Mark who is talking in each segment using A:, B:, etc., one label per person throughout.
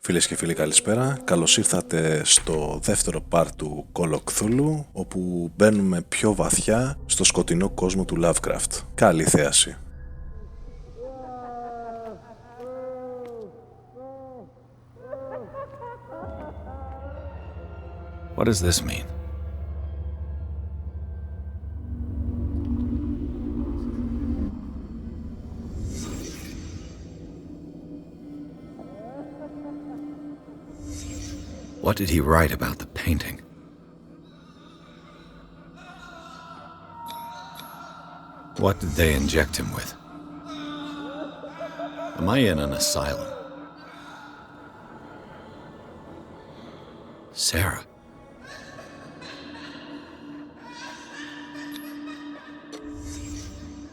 A: Φίλες και φίλοι, καλησπέρα. Καλώς ήρθατε στο δεύτερο part του Cthulhu, όπου μπαίνουμε πιο βαθιά στο σκοτεινό κόσμο του Lovecraft. Καλή θέαση.
B: What does this mean? What did he write about the painting? What did they inject him with? Am I in an asylum? Sarah.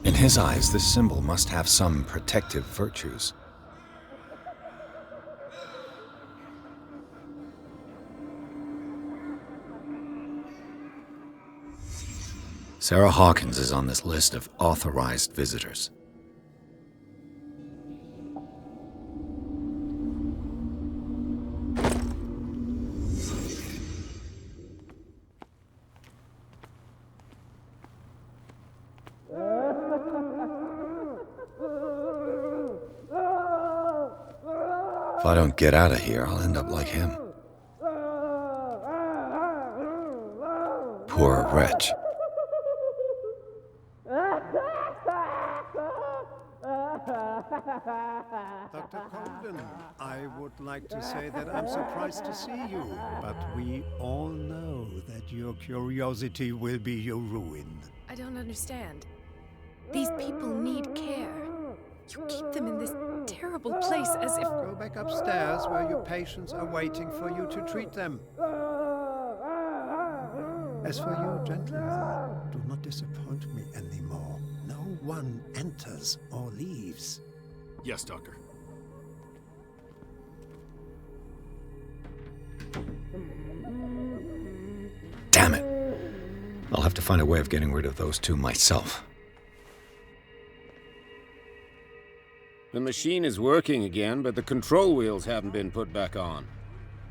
B: In his eyes, this symbol must have some protective virtues. Sarah Hawkins is on this list of authorized visitors. If I don't get out of here, I'll end up like him. Poor wretch.
C: Dr. Colvin, I would like to say that I'm surprised to see you, but we all know that your curiosity will be your ruin.
D: I don't understand. These people need care. You keep them in this terrible place as if...
C: Go back upstairs where your patients are waiting for you to treat them. As for you, gentlemen, do not disappoint me anymore. No one enters or leaves.
E: Yes, Doctor.
B: Damn it. I'll have to find a way of getting rid of those two myself.
E: The machine is working again, but the control wheels haven't been put back on.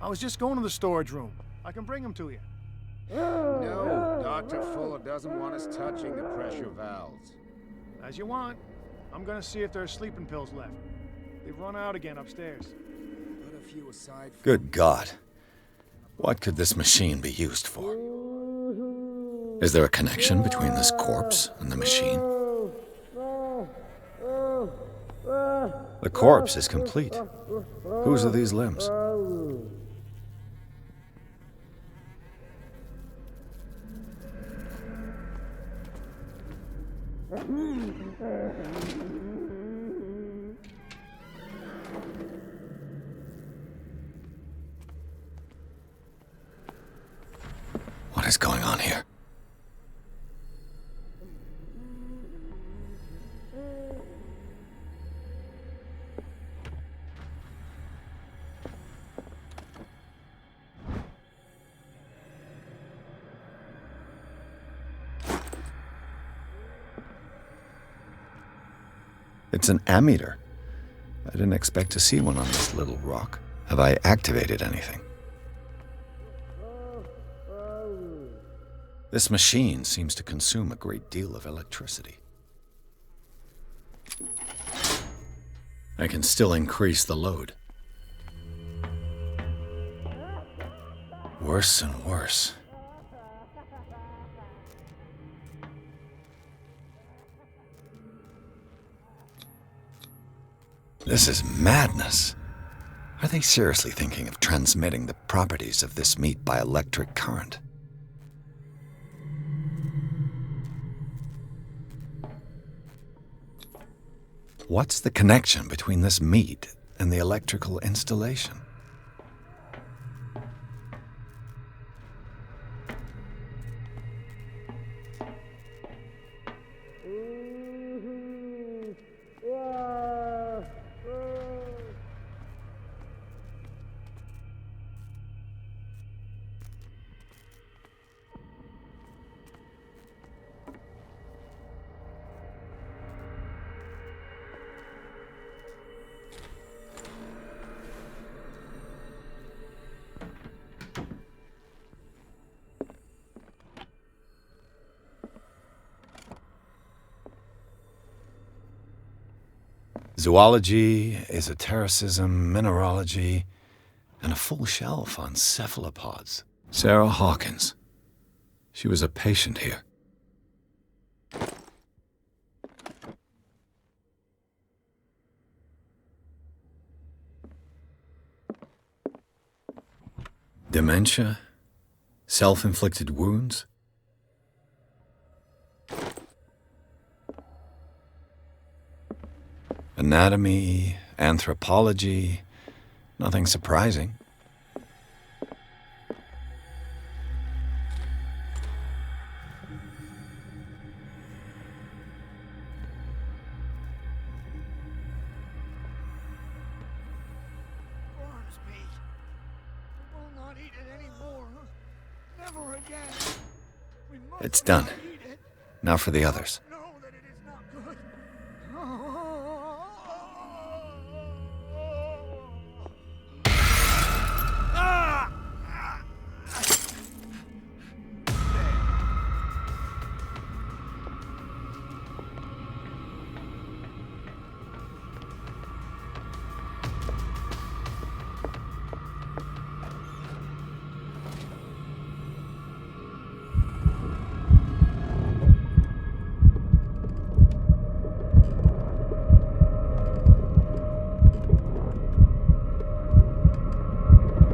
F: I was just going to the storage room. I can bring them to you.
E: No, Dr. Fuller doesn't want us touching the pressure valves.
F: As you want. I'm gonna see if there are sleeping pills left. They've run out again upstairs.
E: Put a few aside for...
B: Good God. What could this machine be used for? Is there a connection between this corpse and the machine? The corpse is complete. Whose are these limbs? What is going on here? It's an ammeter. I didn't expect to see one on this little rock. Have I activated anything? This machine seems to consume a great deal of electricity. I can still increase the load. Worse and worse. This is madness. Are they seriously thinking of transmitting the properties of this meat by electric current? What's the connection between this meat and the electrical installation? Zoology, esotericism, mineralogy, and a full shelf on cephalopods. Sarah Hawkins. She was a patient here. Dementia? Self-inflicted wounds? Anatomy, anthropology, nothing surprising.
F: Ormsby. We will not eat it anymore. Never again. We must
B: It's done.
F: not eat it.
B: Now for the others.
F: Know that it is not good.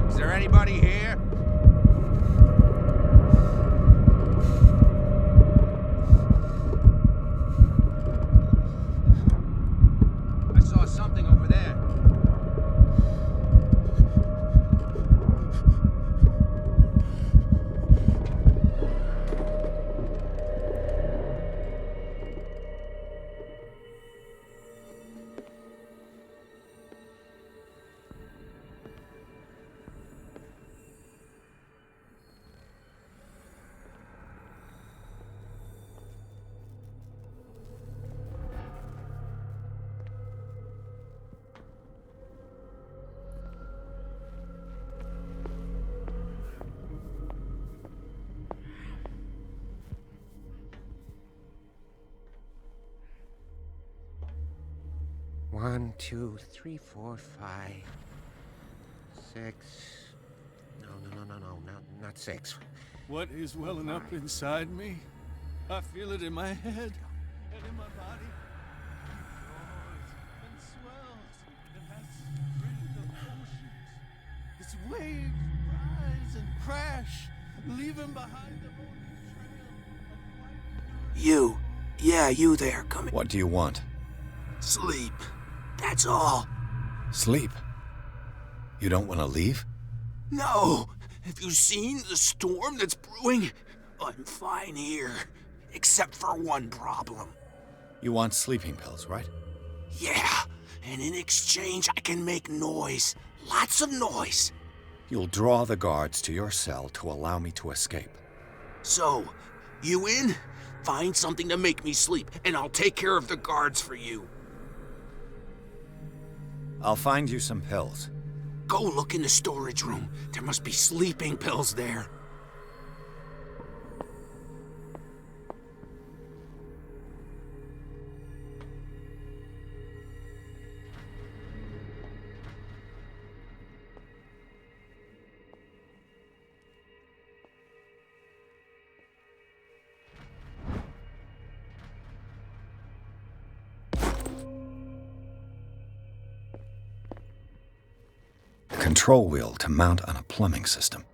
E: Is there anybody here? I saw something over there. One, two, three, four, five, six. No, not six.
G: What is welling up inside me? I feel it in my head and in my body. It roars and swells and has ridden the oceans. Its waves rise and crash, leaving behind them only a trail of white.
H: You. Yeah, you there. Come
B: What do you want?
H: sleep. That's all.
B: Sleep. You don't want to leave?
H: No. Have you seen the storm that's brewing? I'm fine here. Except for one problem.
B: You want sleeping pills, right?
H: Yeah. And in exchange, I can make noise. Lots of noise.
B: You'll draw the guards to your cell to allow me to escape.
H: So, you in? Find something to make me sleep, and I'll take care of the guards for you.
B: I'll find you some pills.
H: Go look in the storage room. There must be sleeping pills there.
B: Control wheel to mount on a plumbing system.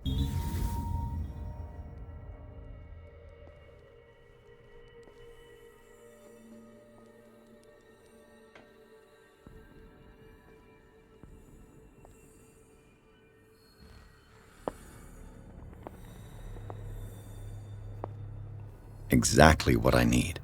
B: Exactly what I need.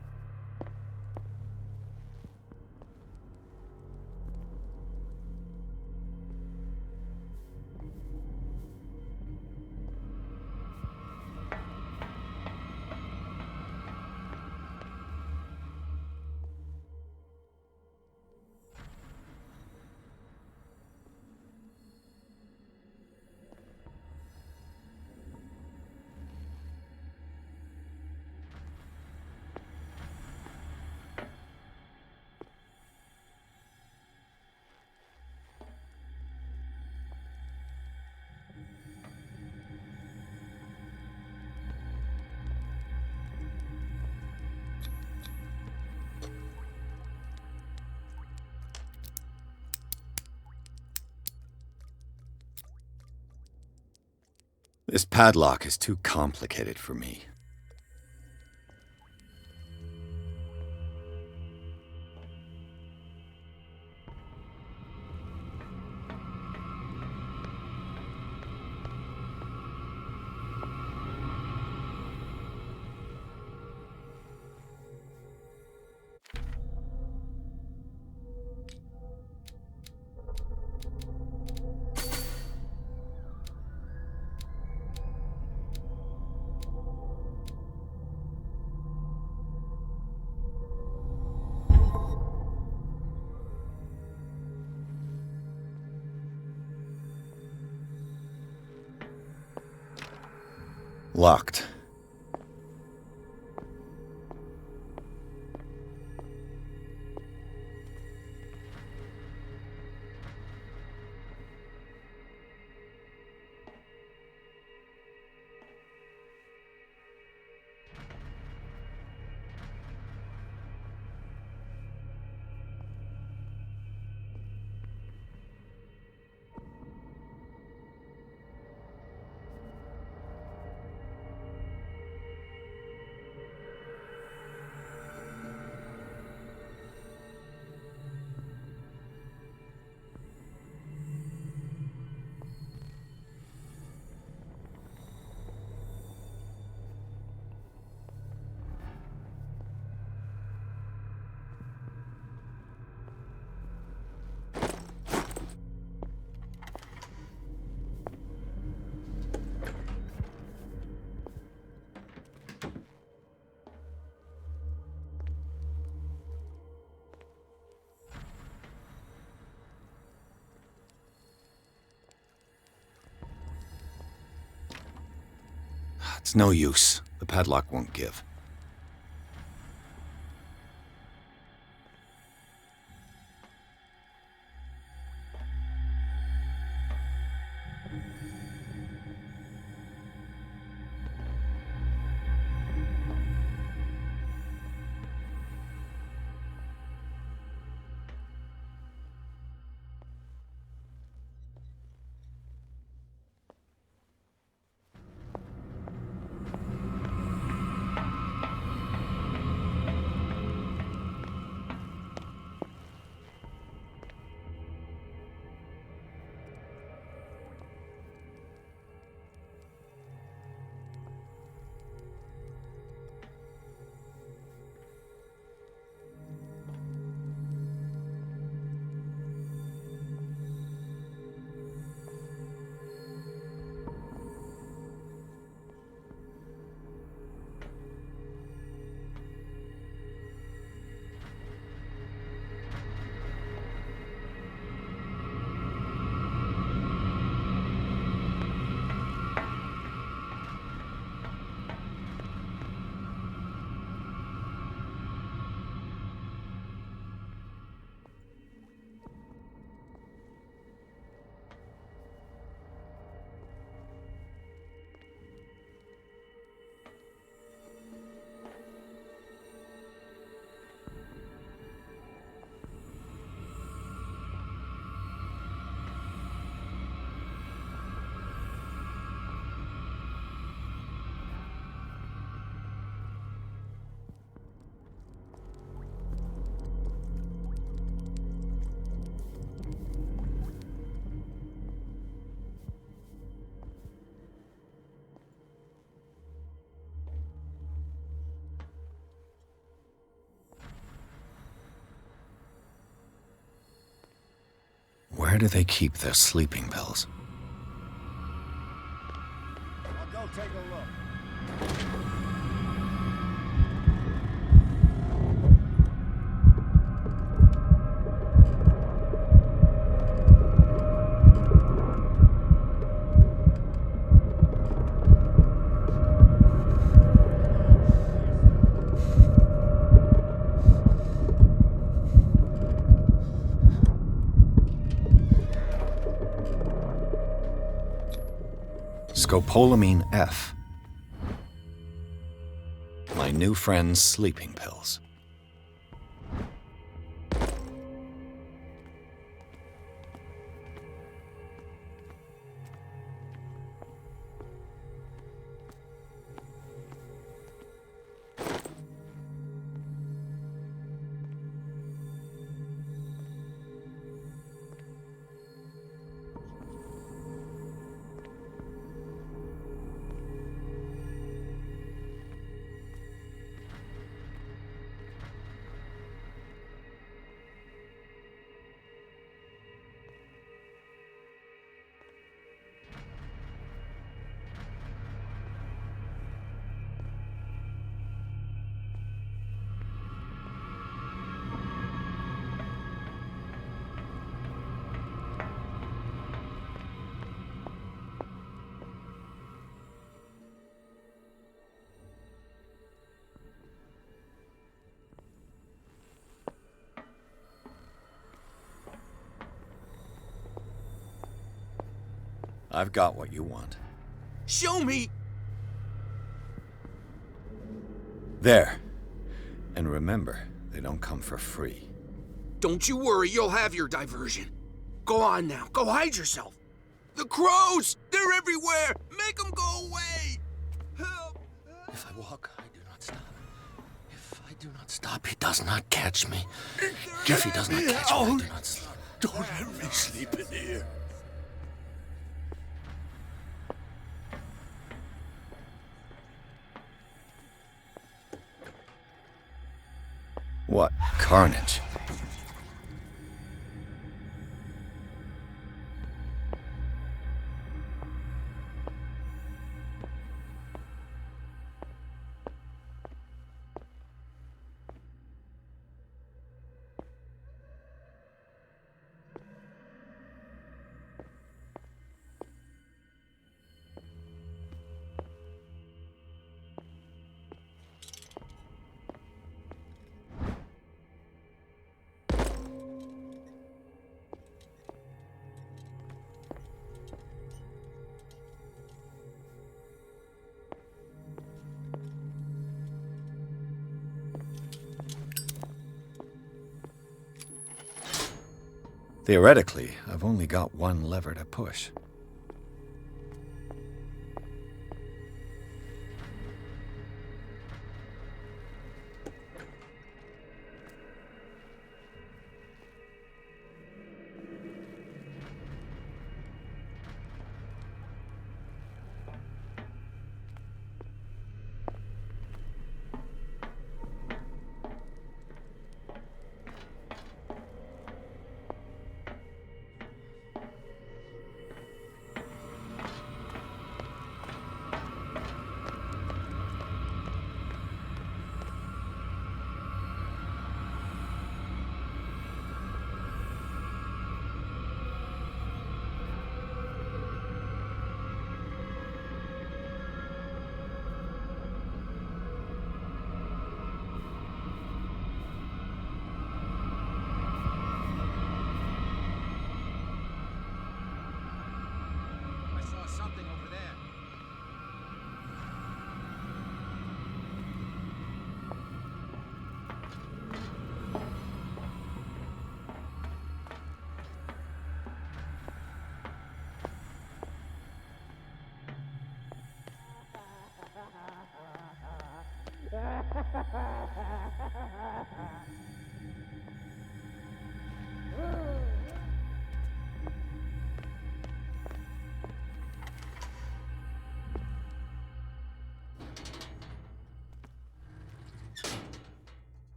B: This padlock is too complicated for me. Locked. It's no use. The padlock won't give. Where do they keep their sleeping pills?
F: I'll go take a look.
B: Scopolamine F. My new friend's sleeping pills. I've got what you want.
H: Show me!
B: There. And remember, they don't come for free.
H: Don't you worry, you'll have your diversion. Go on now, go hide yourself. The crows! They're everywhere! Make them go away! Help!
I: If I walk, I do not stop. If I do not stop, he does not catch me. If he does not catch me, I do not sleep.
G: Don't let me sleep in here.
B: What carnage. Theoretically, I've only got one lever to push.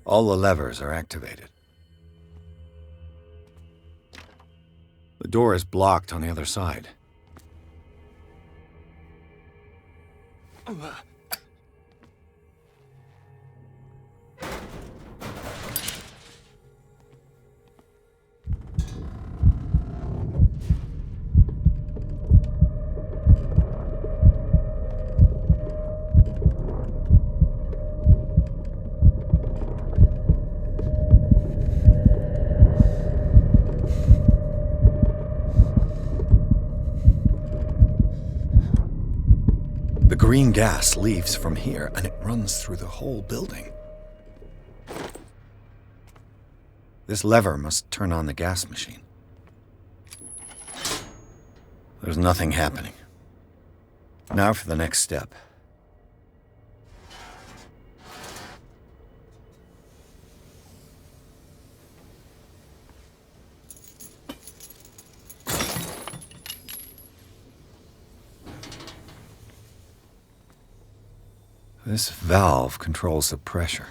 B: All the levers are activated. The door is blocked on the other side. The green gas leaves from here, and it runs through the whole building. This lever must turn on the gas machine. There's nothing happening. Now for the next step. This valve controls the pressure.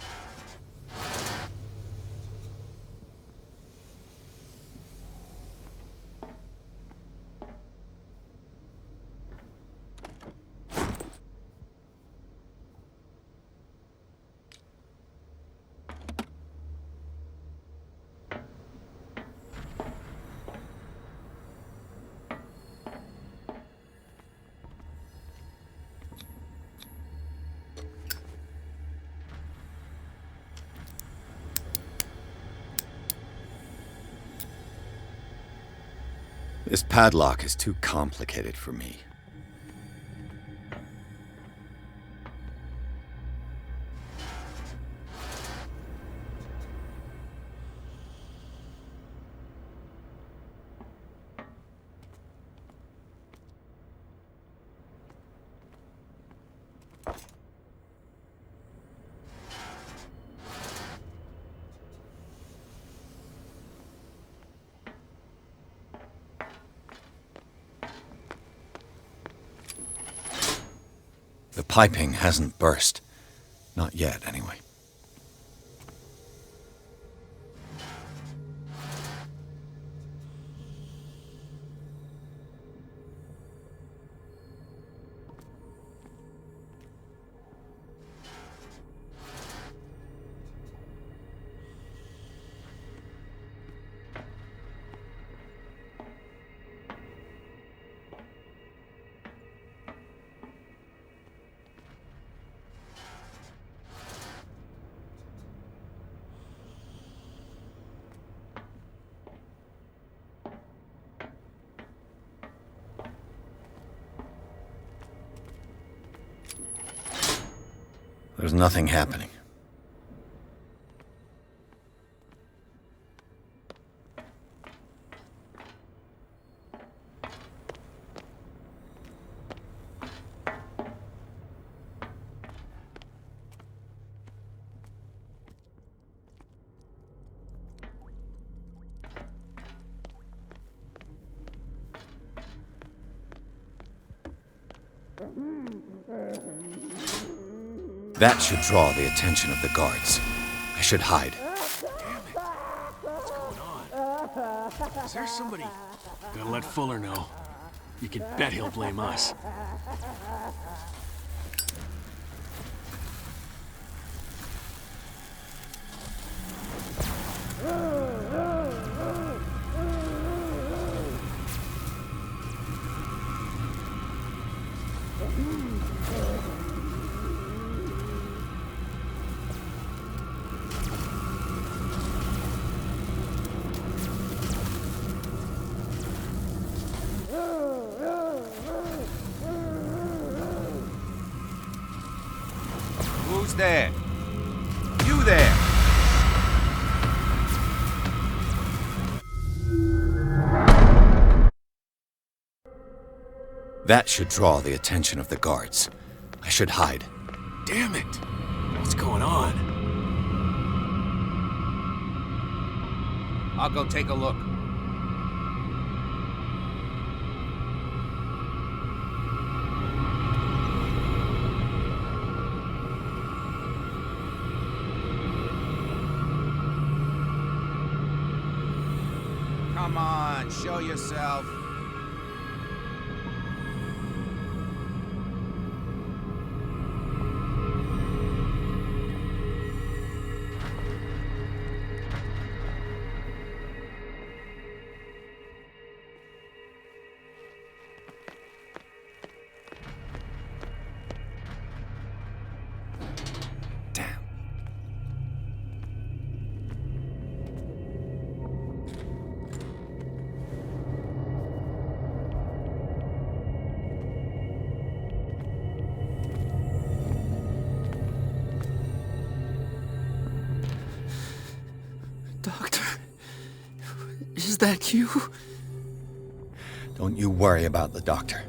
B: This padlock is too complicated for me. The piping hasn't burst. Not yet, anyway. There's nothing happening. That should draw the attention of the guards. I should hide.
J: Damn it. What's going on? Is there somebody... Gotta let Fuller know. You can bet he'll blame us.
H: Who's there? You there!
B: That should draw the attention of the guards. I should hide.
J: Damn it! What's going on?
H: I'll go take a look. Come on, show yourself.
I: Is that you?
B: Don't you worry about the doctor.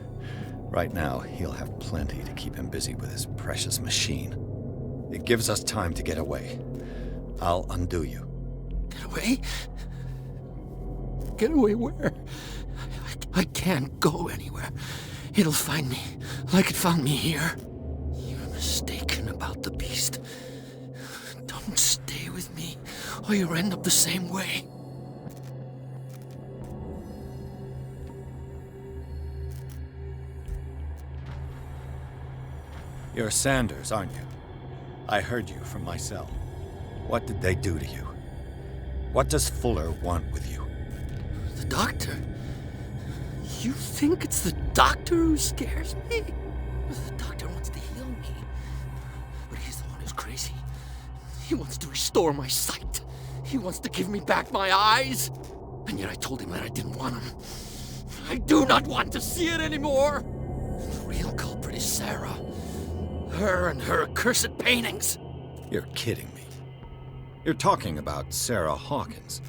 B: Right now, he'll have plenty to keep him busy with his precious machine. It gives us time to get away. I'll undo you.
I: Get away? Get away where? I can't go anywhere. It'll find me, like it found me here. You're mistaken about the beast. Don't stay with me, or you'll end up the same way.
B: You're Sanders, aren't you? I heard you from my cell. What did they do to you? What does Fuller want with you?
I: The doctor? You think it's the doctor who scares me? The doctor wants to heal me. But he's the one who's crazy. He wants to restore my sight. He wants to give me back my eyes. And yet I told him that I didn't want him. I do not want to see it anymore! The real culprit is Sarah. Her and her accursed paintings.
B: You're kidding me. You're talking about Sarah Hawkins.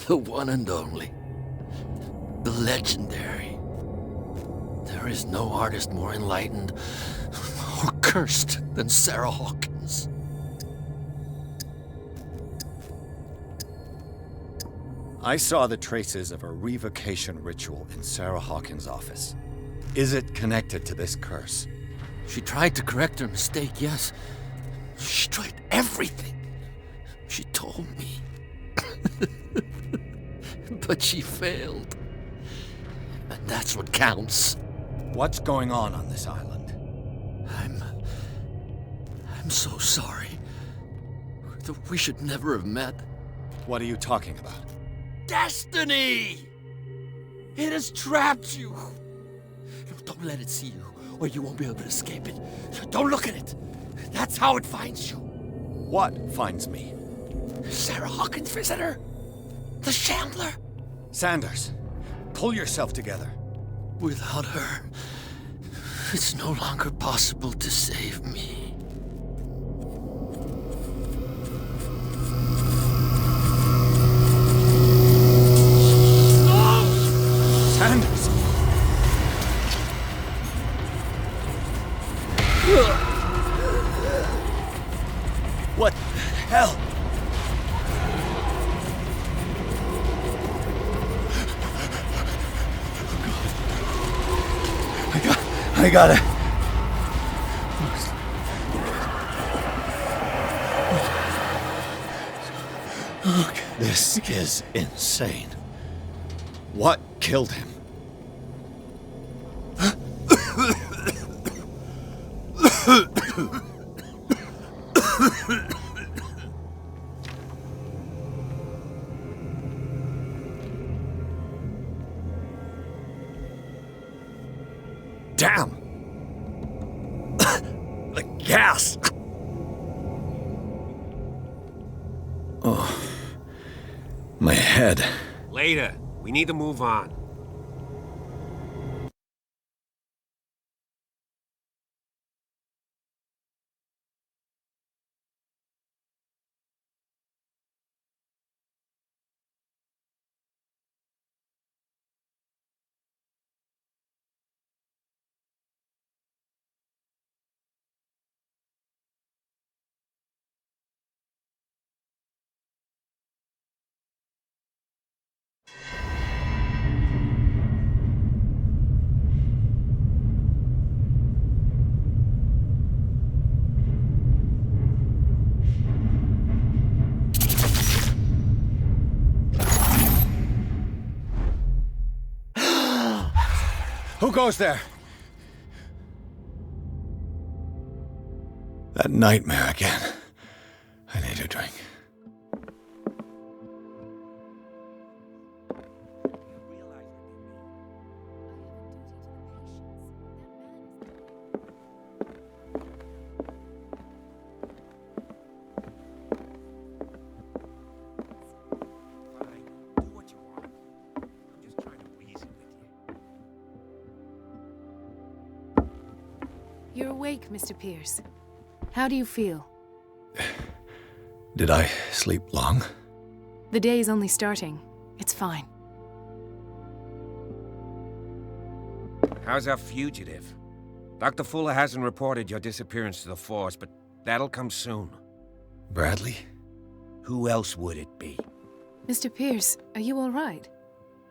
I: The one and only. The legendary. There is no artist more enlightened or cursed than Sarah Hawkins.
B: I saw the traces of a revocation ritual in Sarah Hawkins' office. Is it connected to this curse?
I: She tried to correct her mistake, yes. She tried everything. She told me. But she failed. And that's what counts.
B: What's going on this island?
I: I'm so sorry. We should never have met.
B: What are you talking about?
I: Destiny! It has trapped you. Don't let it see you, or you won't be able to escape it. Don't look at it. That's how it finds you.
B: What finds me?
I: Sarah Hawkins' visitor. The Shambler.
B: Sanders, pull yourself together.
I: Without her, it's no longer possible to save me.
B: No! Sanders! What the hell? I gotta... Look, this is insane. What killed him? Damn! The gas! Oh. My head.
E: Later. We need to move on.
B: Who goes there? That nightmare again. I need a drink.
D: You're awake, Mr. Pierce. How do you feel?
B: Did I sleep long?
D: The day's only starting. It's fine.
E: How's our fugitive? Dr. Fuller hasn't reported your disappearance to the force, but that'll come soon.
B: Bradley?
E: Who else would it be?
D: Mr. Pierce, are you all right?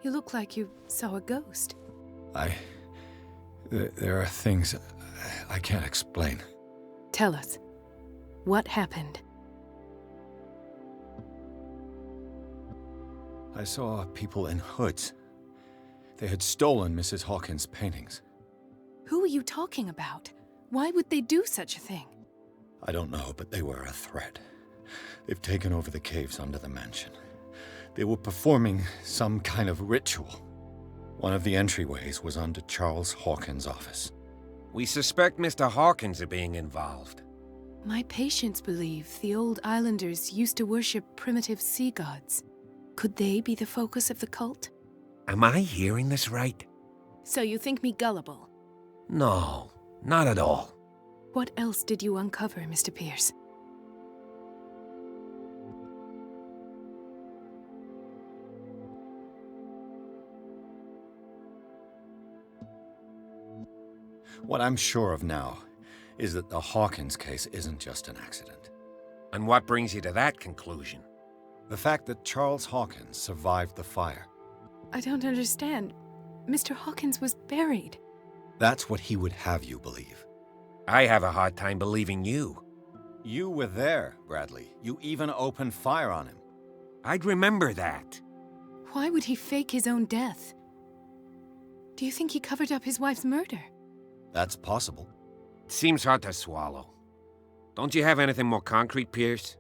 D: You look like you saw a ghost.
B: There are things I can't explain.
D: Tell us. What happened?
B: I saw people in hoods. They had stolen Mrs. Hawkins' paintings.
D: Who are you talking about? Why would they do such a thing?
B: I don't know, but they were a threat. They've taken over the caves under the mansion. They were performing some kind of ritual. One of the entryways was under Charles Hawkins' office.
E: We suspect Mr. Hawkins of being involved.
D: My patients believe the old islanders used to worship primitive sea gods. Could they be the focus of the cult?
E: Am I hearing this right?
D: So you think me gullible?
E: No, not at all.
D: What else did you uncover, Mr. Pierce?
B: What I'm sure of now is that the Hawkins case isn't just an accident.
E: And what brings you to that conclusion?
B: The fact that Charles Hawkins survived the fire.
D: I don't understand. Mr. Hawkins was buried.
B: That's what he would have you believe.
E: I have a hard time believing you.
B: You were there, Bradley. You even opened fire on him.
E: I'd remember that.
D: Why would he fake his own death? Do you think he covered up his wife's murder?
B: That's possible.
E: Seems hard to swallow. Don't you have anything more concrete, Pierce?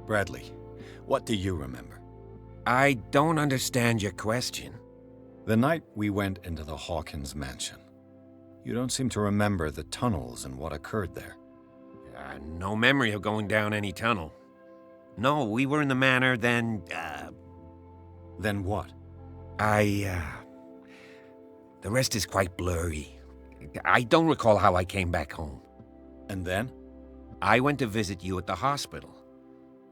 B: Bradley, what do you remember?
E: I don't understand your question.
B: The night we went into the Hawkins mansion. You don't seem to remember the tunnels and what occurred there.
E: No memory of going down any tunnel. No, we were in the manor, then,
B: Then what?
E: The rest is quite blurry. I don't recall how I came back home.
B: And then?
E: I went to visit you at the hospital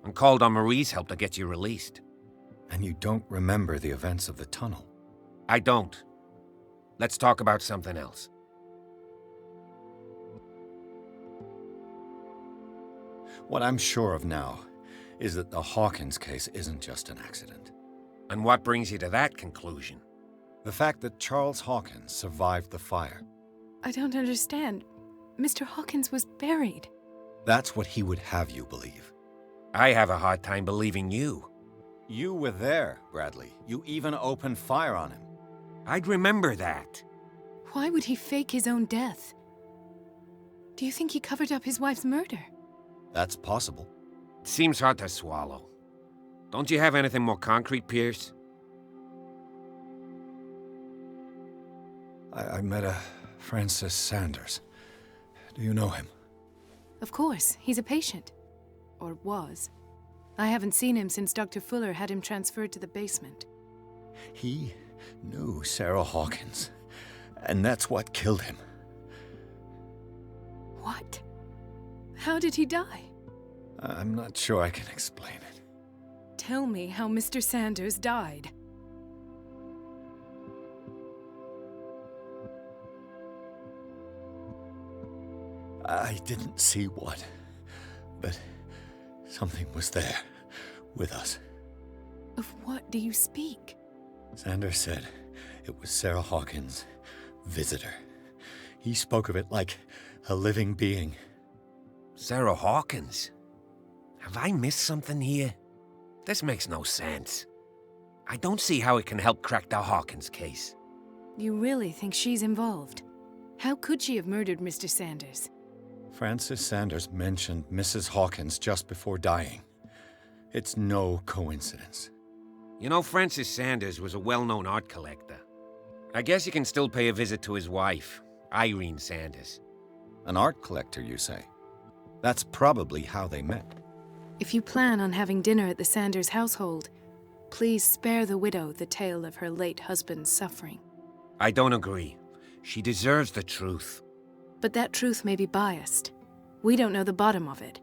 E: and called on Marie's help to get you released.
B: And you don't remember the events of the tunnel?
E: I don't. Let's talk about something else.
B: What I'm sure of now is that the Hawkins case isn't just an accident.
E: And what brings you to that conclusion?
B: The fact that Charles Hawkins survived the fire.
D: I don't understand. Mr. Hawkins was buried.
B: That's what he would have you believe.
E: I have a hard time believing you.
B: You were there, Bradley. You even opened fire on him.
E: I'd remember that.
D: Why would he fake his own death? Do you think he covered up his wife's murder?
B: That's possible.
E: Seems hard to swallow. Don't you have anything more concrete, Pierce?
B: I met a Francis Sanders. Do you know him?
D: Of course, he's a patient. Or was. I haven't seen him since Dr. Fuller had him transferred to the basement.
B: He knew Sarah Hawkins, and that's what killed him.
D: What? How did he die?
B: I'm not sure I can explain it.
D: Tell me how Mr. Sanders died.
B: I didn't see what, but something was there with us.
D: Of what do you speak?
B: Sanders said it was Sarah Hawkins' visitor. He spoke of it like a living being.
E: Sarah Hawkins? Have I missed something here? This makes no sense. I don't see how it can help crack the Hawkins case.
D: You really think she's involved? How could she have murdered Mr. Sanders?
B: Francis Sanders mentioned Mrs. Hawkins just before dying. It's no coincidence.
E: You know, Francis Sanders was a well-known art collector. I guess you can still pay a visit to his wife, Irene Sanders.
B: An art collector, you say? That's probably how they met.
D: If you plan on having dinner at the Sanders household, please spare the widow the tale of her late husband's suffering.
E: I don't agree. She deserves the truth.
D: But that truth may be biased. We don't know the bottom of it.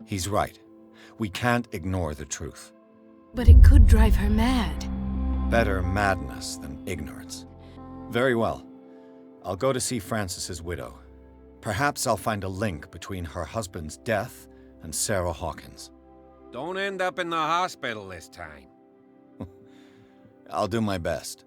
B: He's right. We can't ignore the truth.
D: But it could drive her mad.
B: Better madness than ignorance. Very well. I'll go to see Francis's widow. Perhaps I'll find a link between her husband's death and Sarah Hawkins.
E: Don't end up in the hospital this time.
B: I'll do my best.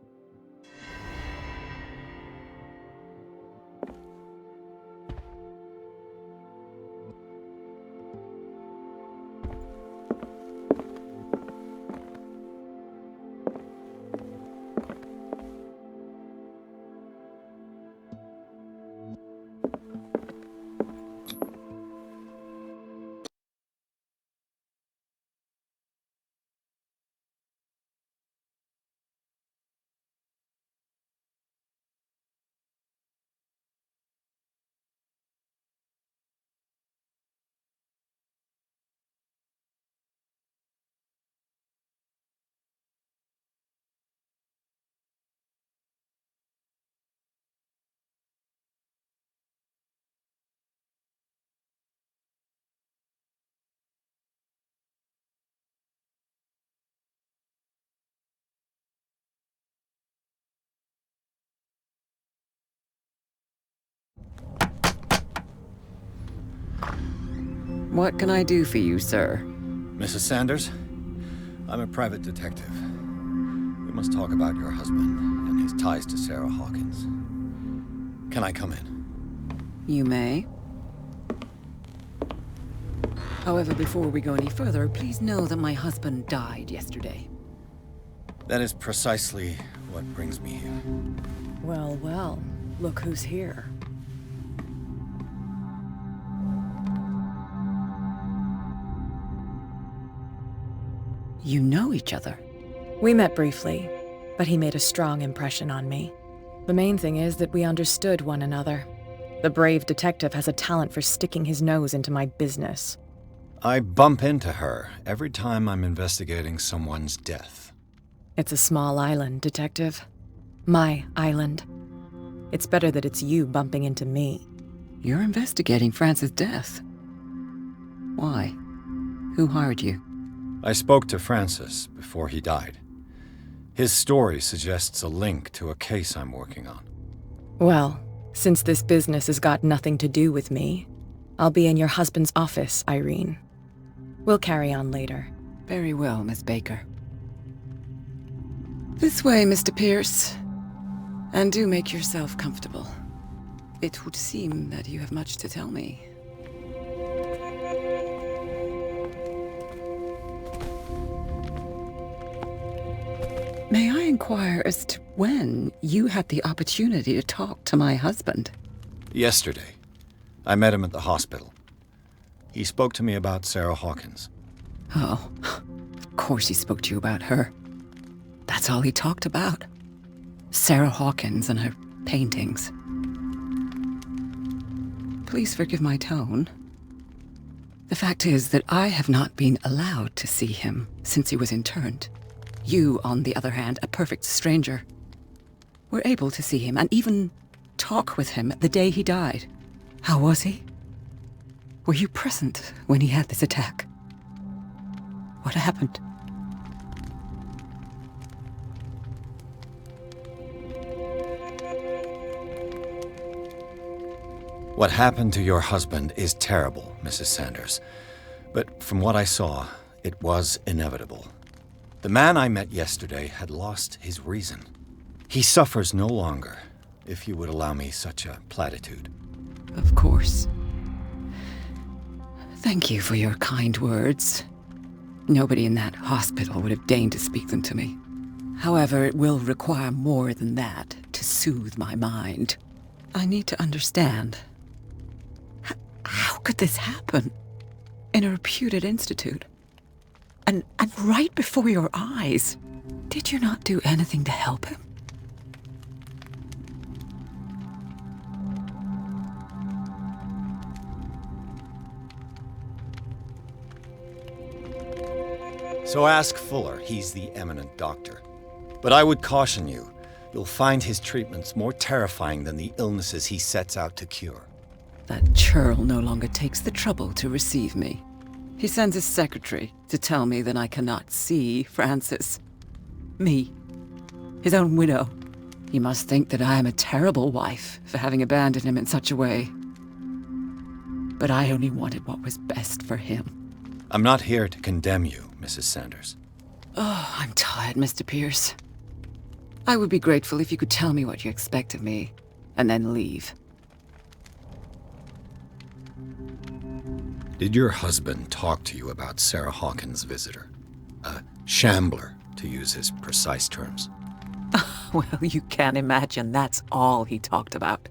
K: What can I do for you, sir?
B: Mrs. Sanders, I'm a private detective. We must talk about your husband and his ties to Sarah Hawkins. Can I come in?
K: You may. However, before we go any further, please know that my husband died yesterday.
B: That is precisely what brings me here.
K: Well, well, look who's here. You know each other.
L: We met briefly, but he made a strong impression on me. The main thing is that we understood one another. The brave detective has a talent for sticking his nose into my business.
B: I bump into her every time I'm investigating someone's death.
L: It's a small island, Detective. My island. It's better that it's you bumping into me.
K: You're investigating Francis' death. Why? Who hired you?
B: I spoke to Francis before he died. His story suggests a link to a case I'm working on.
L: Well, since this business has got nothing to do with me, I'll be in your husband's office, Irene. We'll carry on later.
K: Very well, Miss Baker. This way, Mr. Pierce. And do make yourself comfortable. It would seem that you have much to tell me. May I inquire as to when you had the opportunity to talk to my husband?
B: Yesterday. I met him at the hospital. He spoke to me about Sarah Hawkins.
K: Oh, of course he spoke to you about her. That's all he talked about. Sarah Hawkins and her paintings. Please forgive my tone. The fact is that I have not been allowed to see him since he was interned. You, on the other hand, a perfect stranger, were able to see him and even talk with him the day he died. How was he? Were you present when he had this attack? What happened?
B: What happened to your husband is terrible, Mrs. Sanders. But from what I saw, it was inevitable. The man I met yesterday had lost his reason. He suffers no longer, if you would allow me such a platitude.
K: Of course. Thank you for your kind words. Nobody in that hospital would have deigned to speak them to me. However, it will require more than that to soothe my mind. I need to understand. How could this happen? In a reputed institute? And right before your eyes? Did you not do anything to help him?
B: So ask Fuller, he's the eminent doctor. But I would caution you, you'll find his treatments more terrifying than the illnesses he sets out to cure.
K: That churl no longer takes the trouble to receive me. He sends his secretary to tell me that I cannot see Francis. Me. His own widow. He must think that I am a terrible wife for having abandoned him in such a way. But I only wanted what was best for him.
B: I'm not here to condemn you, Mrs. Sanders.
K: Oh, I'm tired, Mr. Pierce. I would be grateful if you could tell me what you expect of me, and then leave.
B: Did your husband talk to you about Sarah Hawkins' visitor? A shambler, to use his precise terms.
K: Well, you can imagine that's all he talked about.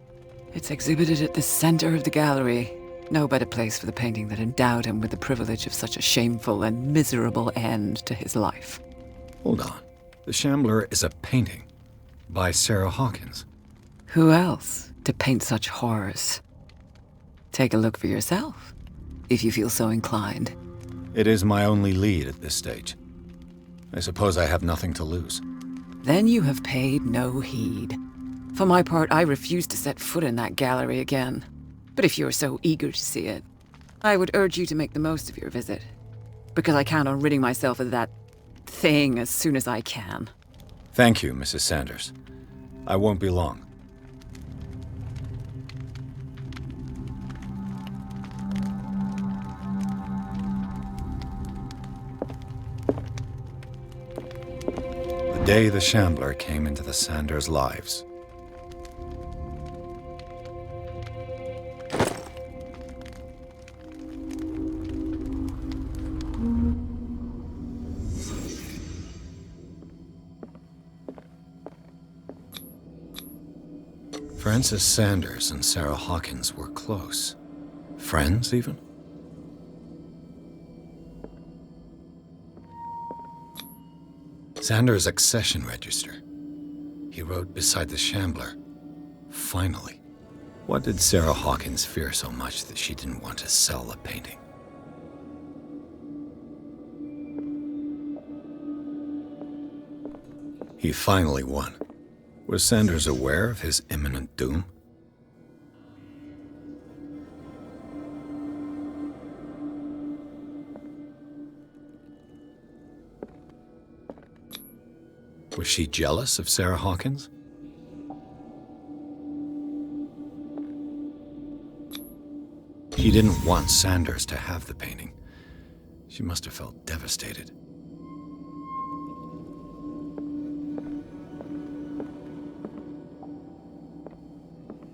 K: It's exhibited at the center of the gallery. No better place for the painting that endowed him with the privilege of such a shameful and miserable end to his life.
B: Hold on. The Shambler is a painting by Sarah Hawkins.
K: Who else to paint such horrors? Take a look for yourself, if you feel so inclined.
B: It is my only lead at this stage. I suppose I have nothing to lose.
K: Then you have paid no heed. For my part, I refuse to set foot in that gallery again. But if you're so eager to see it, I would urge you to make the most of your visit, because I count on ridding myself of that thing as soon as I can.
B: Thank you, Mrs. Sanders. I won't be long. day the Shambler came into the Sanders' lives. Francis Sanders and Sarah Hawkins were close. Friends, even? Sanders' accession register. He wrote beside the Shambler, "Finally." What did Sarah Hawkins fear so much that she didn't want to sell the painting? He finally won. Was Sanders aware of his imminent doom? Was she jealous of Sarah Hawkins? He didn't want Sanders to have the painting. She must have felt devastated.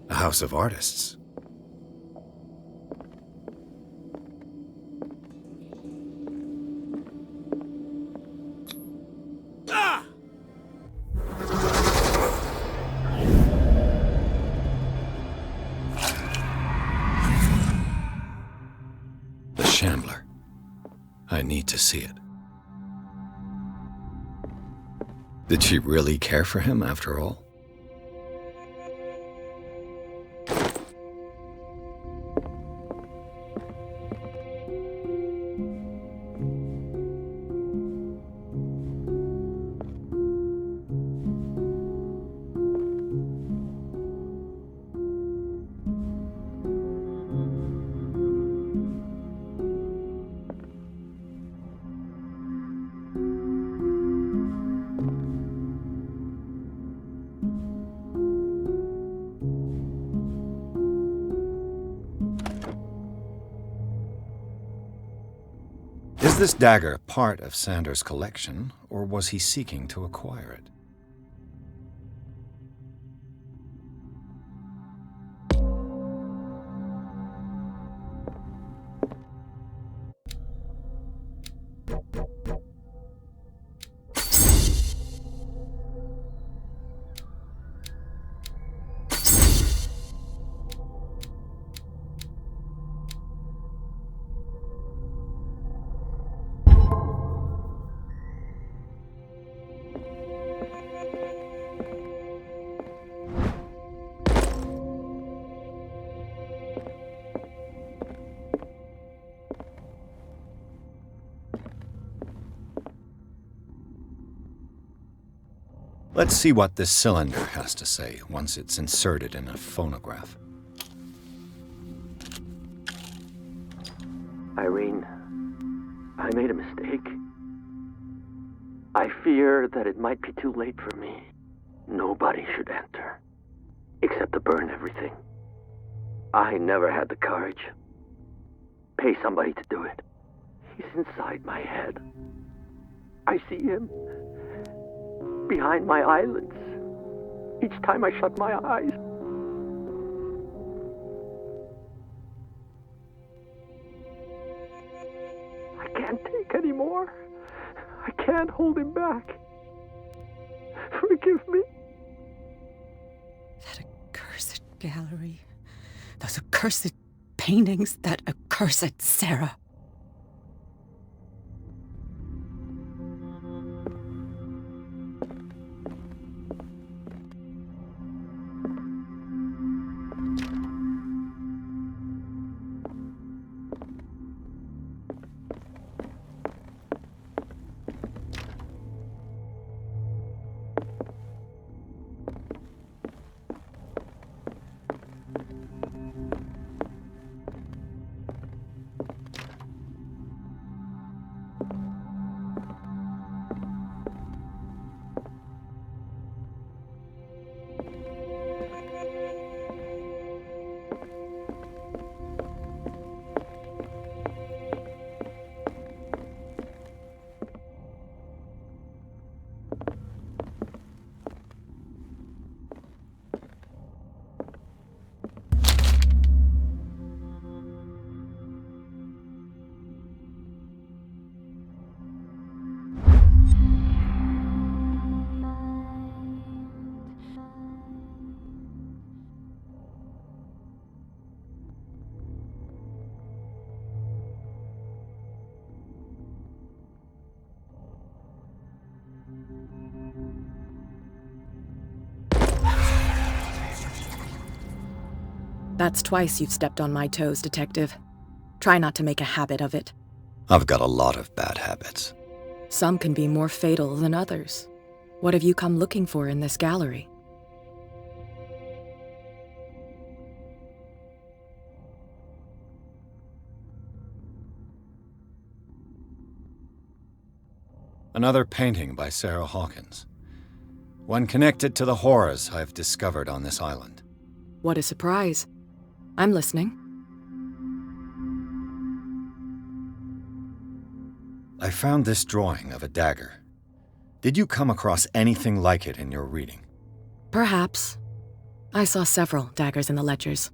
B: A house of artists. The Shambler. I need to see it. Did she really care for him after all? Is this dagger part of Sanders' collection, or was he seeking to acquire it? Let's see what this cylinder has to say once it's inserted in a phonograph.
I: Irene, I made a mistake. I fear that it might be too late for me. Nobody should enter, except to burn everything. I never had the courage. Pay somebody to do it. He's inside my head. I see him behind my eyelids each time I shut my eyes. I can't take any more. I can't hold him back. Forgive me.
K: That accursed gallery. Those accursed paintings. That accursed Sarah.
L: That's twice you've stepped on my toes, Detective. Try not to make a habit of it.
B: I've got a lot of bad habits.
L: Some can be more fatal than others. What have you come looking for in this gallery?
B: Another painting by Sarah Hawkins. One connected to the horrors I've discovered on this island.
L: What a surprise. I'm listening.
B: I found this drawing of a dagger. Did you come across anything like it in your reading?
L: Perhaps. I saw several daggers in the ledgers.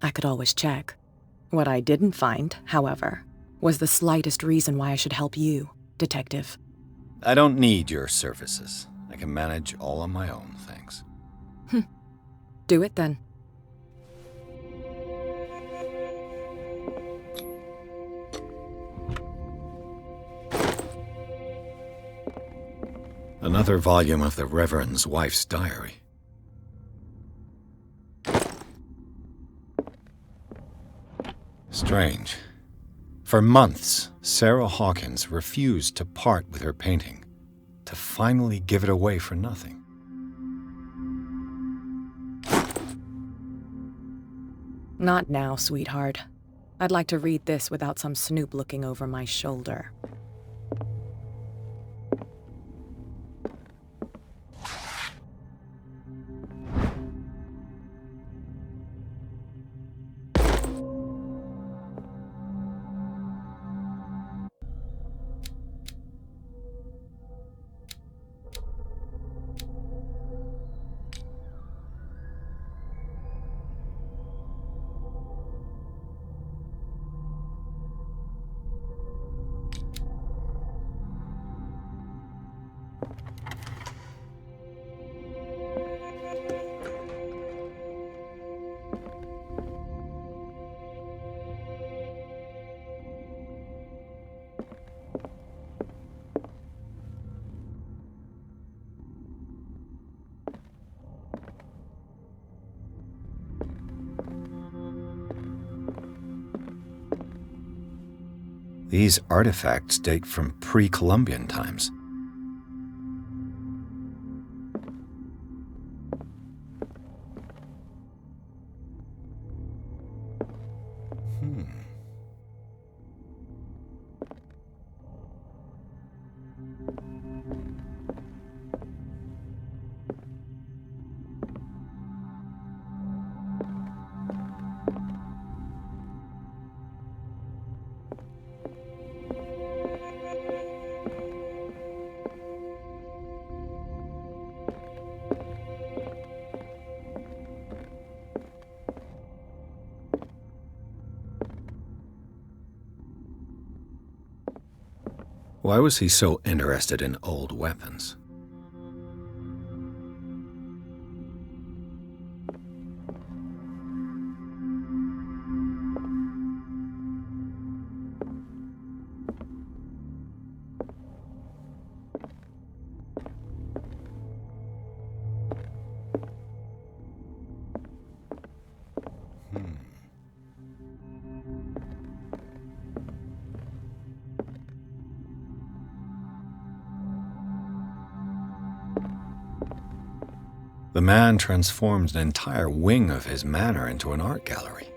L: I could always check. What I didn't find, however, was the slightest reason why I should help you, Detective.
B: I don't need your services. I can manage all on my own, thanks.
L: Do it then.
B: Another volume of the Reverend's wife's diary. Strange. For months, Sarah Hawkins refused to part with her painting, to finally give it away for nothing.
L: Not now, sweetheart. I'd like to read this without some snoop looking over my shoulder.
B: These artifacts date from pre-Columbian times. Why was he so interested in old weapons? The man transformed an entire wing of his manor into an art gallery.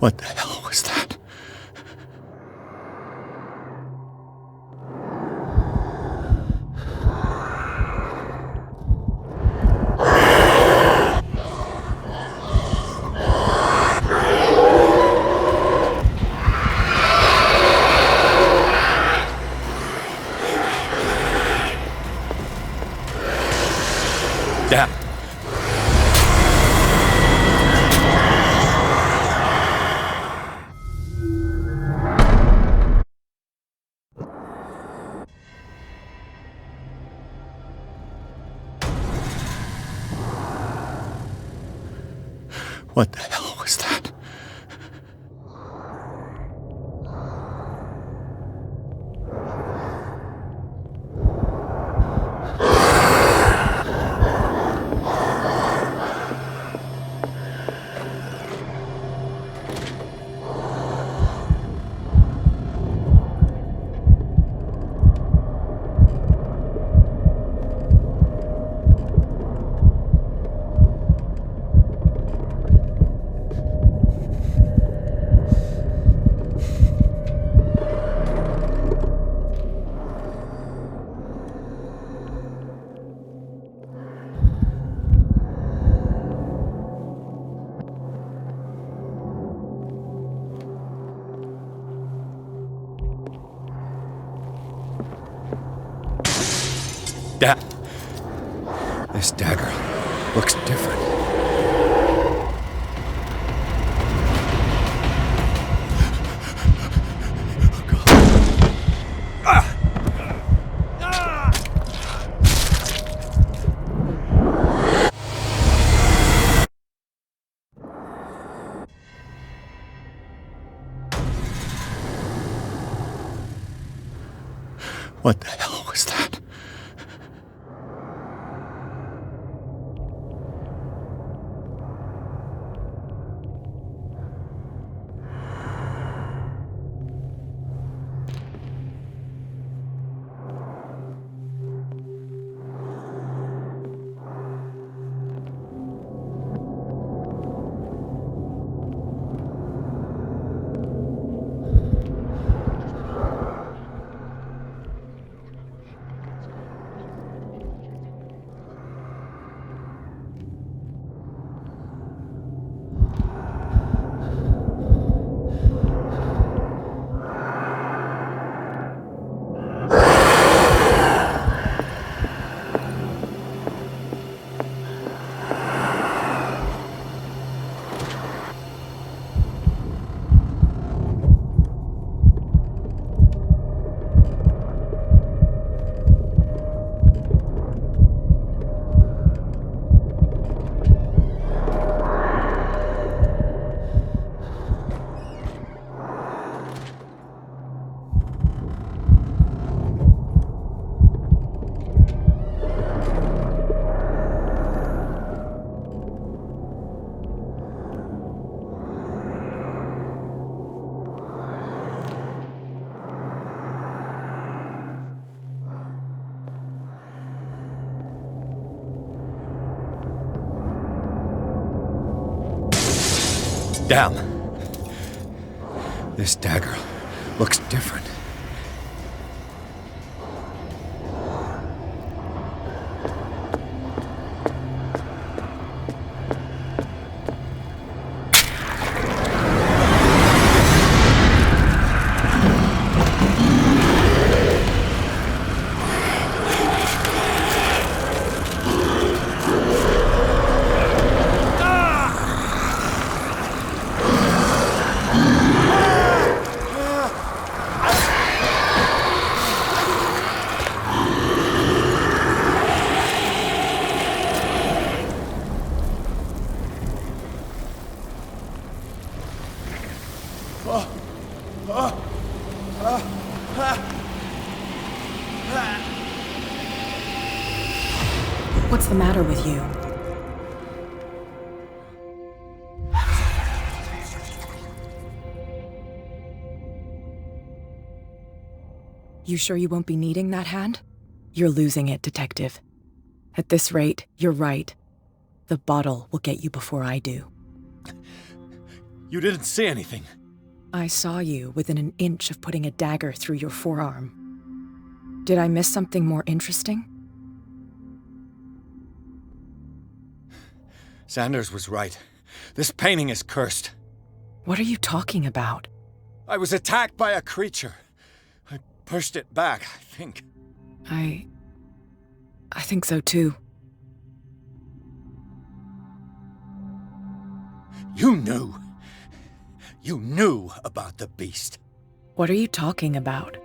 B: What the hell was that? Yeah. What the hell was that? This dagger looks different. What the hell was that? Damn. This dagger looks different.
L: What's the matter with you? You sure you won't be needing that hand? You're losing it, Detective. At this rate, you're right. The bottle will get you before I do.
B: You didn't see anything.
L: I saw you within an inch of putting a dagger through your forearm. Did I miss something more interesting?
B: Sanders was right. This painting is cursed.
L: What are you talking about?
B: I was attacked by a creature. I pushed it back, I think.
L: I think so too.
B: You knew. You knew about the beast.
L: What are you talking about?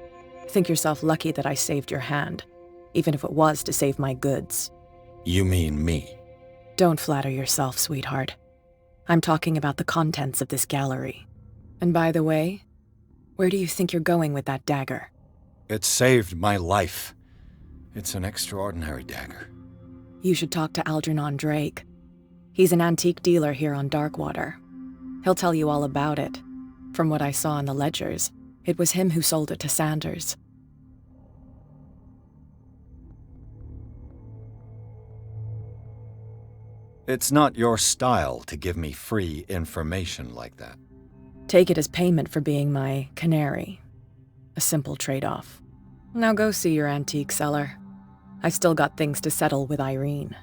L: Think yourself lucky that I saved your hand, even if it was to save my goods.
B: You mean me?
L: Don't flatter yourself, sweetheart. I'm talking about the contents of this gallery. And by the way, where do you think you're going with that dagger?
B: It saved my life. It's an extraordinary dagger.
L: You should talk to Algernon Drake. He's an antique dealer here on Darkwater. He'll tell you all about it. From what I saw in the ledgers, it was him who sold it to Sanders.
B: It's not your style to give me free information like that.
L: Take it as payment for being my canary. A simple trade-off. Now go see your antique seller. I've still got things to settle with Irene.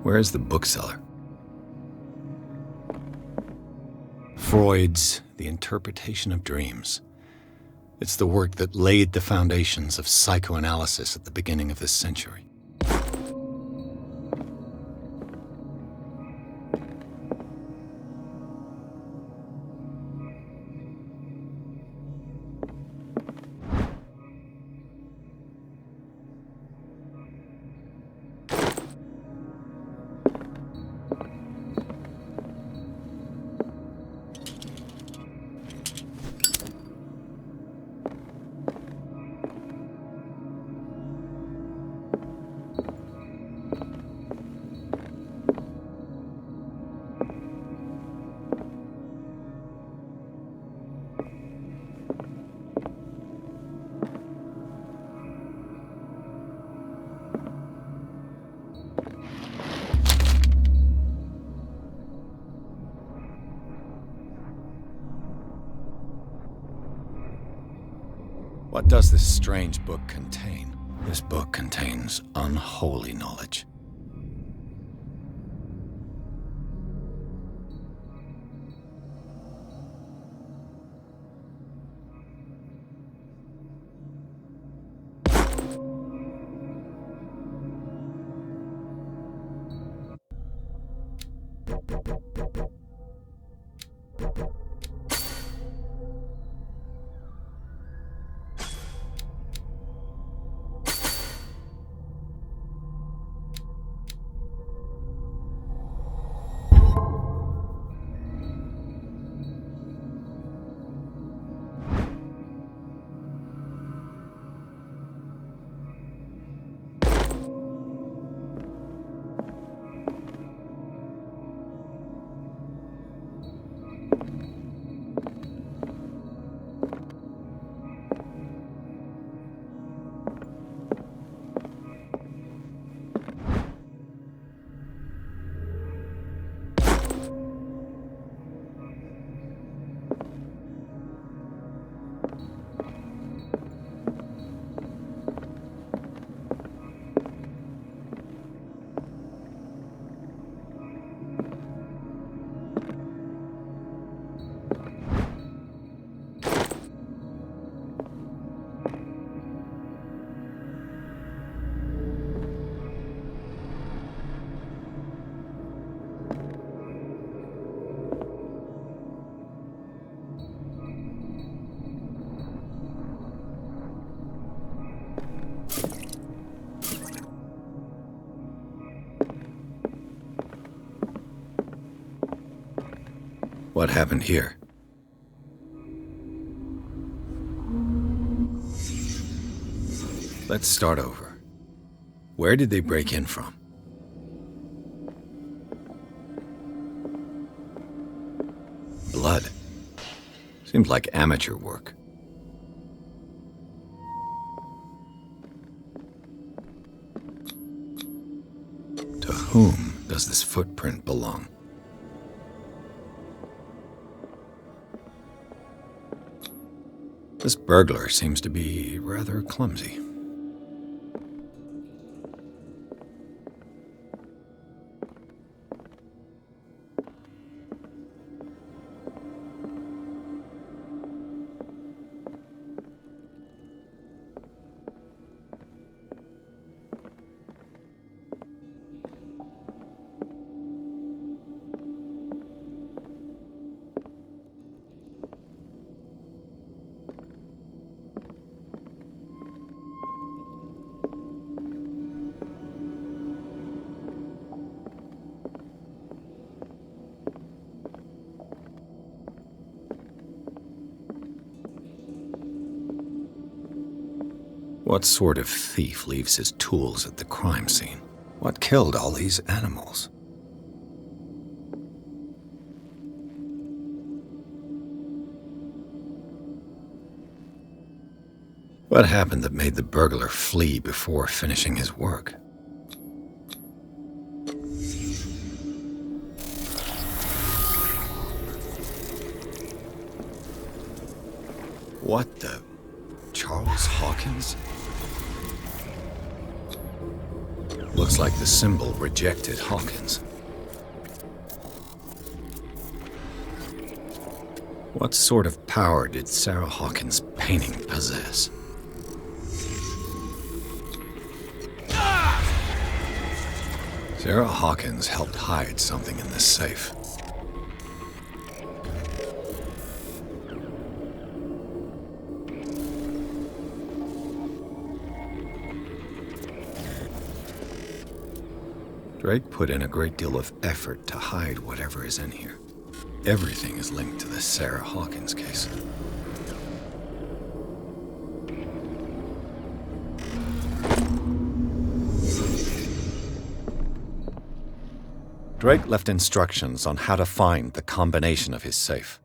B: Where's the bookseller? Freud's The Interpretation of Dreams. It's the work that laid the foundations of psychoanalysis at the beginning of this century. What does this strange book contain? This book contains unholy knowledge. What happened here? Let's start over. Where did they break in from? Blood. Seems like amateur work. To whom does this footprint belong? This burglar seems to be rather clumsy. What sort of thief leaves his tools at the crime scene? What killed all these animals? What happened that made the burglar flee before finishing his work? What the... Charles Hawkins? Looks like the symbol rejected Hawkins. What sort of power did Sarah Hawkins' painting possess? Sarah Hawkins helped hide something in this safe. Drake put in a great deal of effort to hide whatever is in here. Everything is linked to the Sarah Hawkins case. Drake left instructions on how to find the combination of his safe.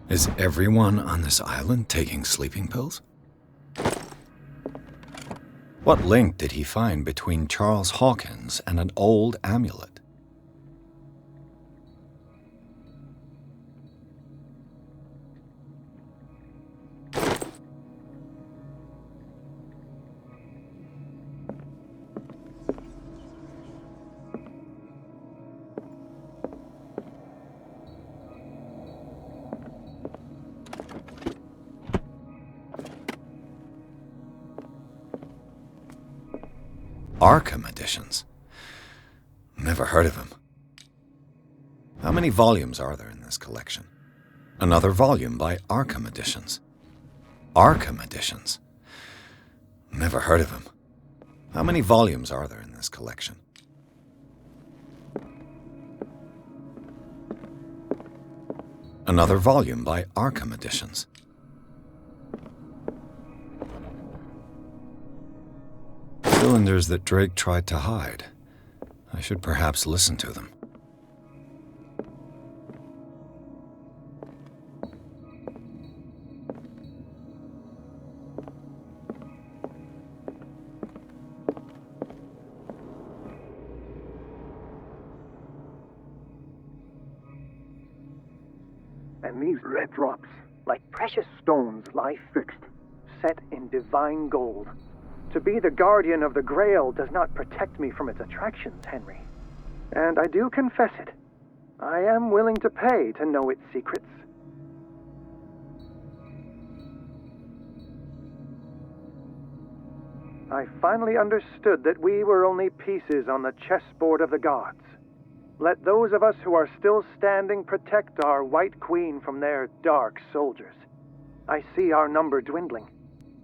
B: Is everyone on this island taking sleeping pills? What link did he find between Charles Hawkins and an old amulet? Arkham editions. Never heard of him. How many volumes are there in this collection? Another volume by Arkham Editions. Arkham Editions. Never heard of him. How many volumes are there in this collection? Another volume by Arkham Editions. Cylinders that Drake tried to hide. I should perhaps listen to them.
M: And these red drops, like precious stones, lie fixed, set in divine gold. To be the guardian of the Grail does not protect me from its attractions, Henry. And I do confess it. I am willing to pay to know its secrets. I finally understood that we were only pieces on the chessboard of the gods. Let those of us who are still standing protect our White Queen from their dark soldiers. I see our number dwindling,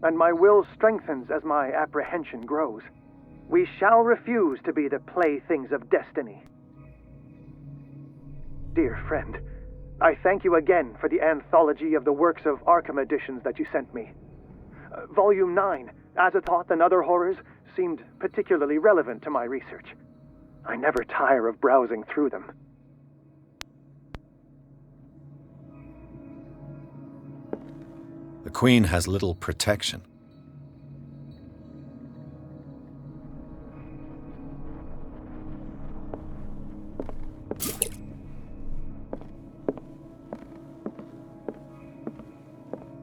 M: and my will strengthens as my apprehension grows. We shall refuse to be the playthings of destiny. Dear friend, I thank you again for the anthology of the works of Arkham editions that you sent me. Volume 9, Azathoth and Other Horrors, seemed particularly relevant to my research. I never tire of browsing through them.
B: The Queen has little protection.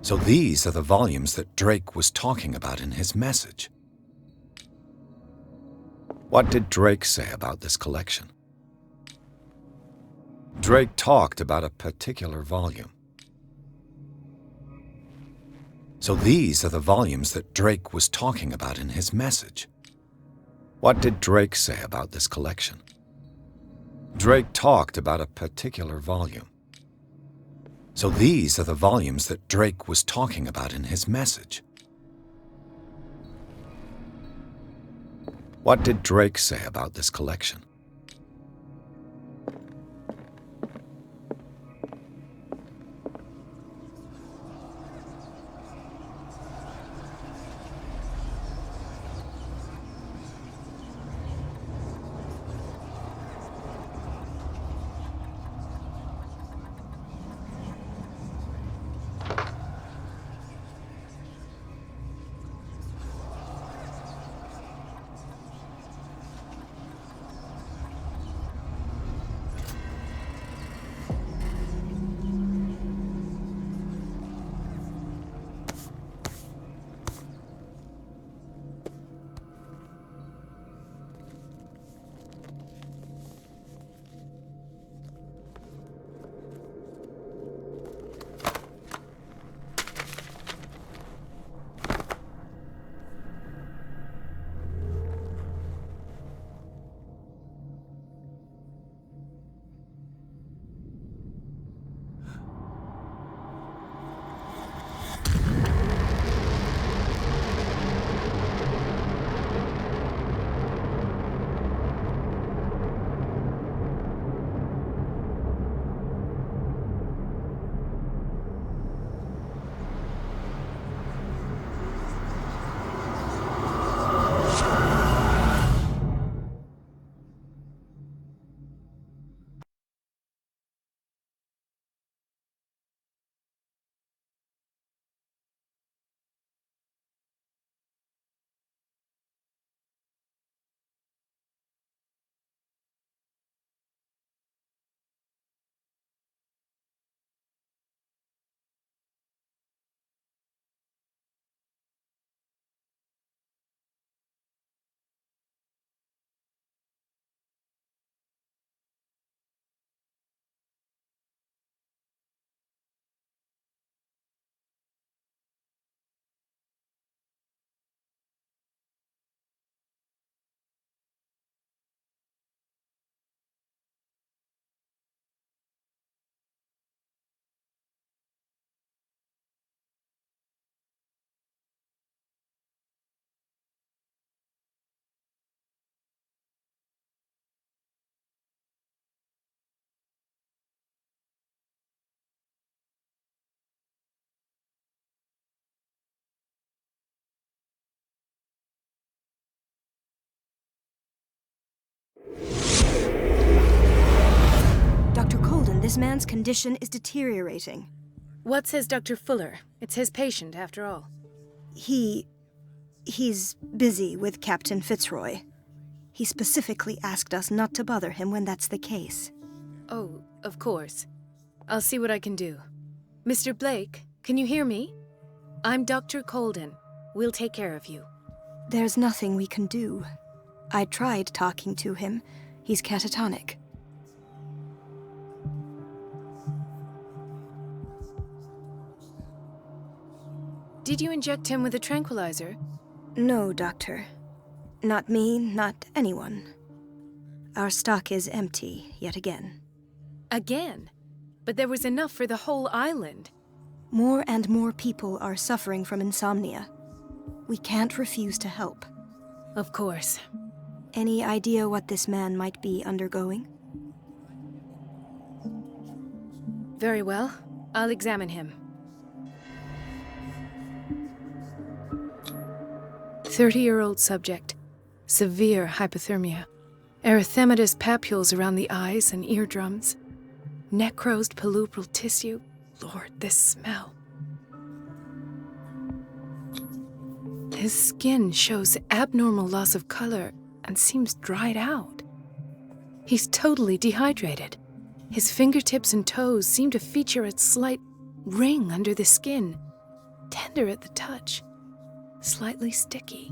B: So these are the volumes that Drake was talking about in his message. What did Drake say about this collection? Drake talked about a particular volume. So these are the volumes that Drake was talking about in his message. What did Drake say about this collection? Drake talked about a particular volume. So these are the volumes that Drake was talking about in his message. What did Drake say about this collection?
N: Dr. Colden, this man's condition is deteriorating.
D: What says Dr. Fuller? It's his patient, after all.
N: He's busy with Captain Fitzroy. He specifically asked us not to bother him when that's the case.
D: Oh, of course. I'll see what I can do. Mr. Blake, can you hear me? I'm Dr. Colden. We'll take care of you.
N: There's nothing we can do. I tried talking to him. He's catatonic.
D: Did you inject him with a tranquilizer?
N: No, Doctor. Not me, not anyone. Our stock is empty, yet again.
D: Again? But there was enough for the whole island.
N: More and more people are suffering from insomnia. We can't refuse to help.
D: Of course.
N: Any idea what this man might be undergoing?
D: Very well. I'll examine him. 30-year-old subject. Severe hypothermia. Erythematous papules around the eyes and eardrums. Necrosed palpebral tissue. Lord, this smell. His skin shows abnormal loss of color and seems dried out. He's totally dehydrated. His fingertips and toes seem to feature a slight ring under the skin, tender at the touch, slightly sticky.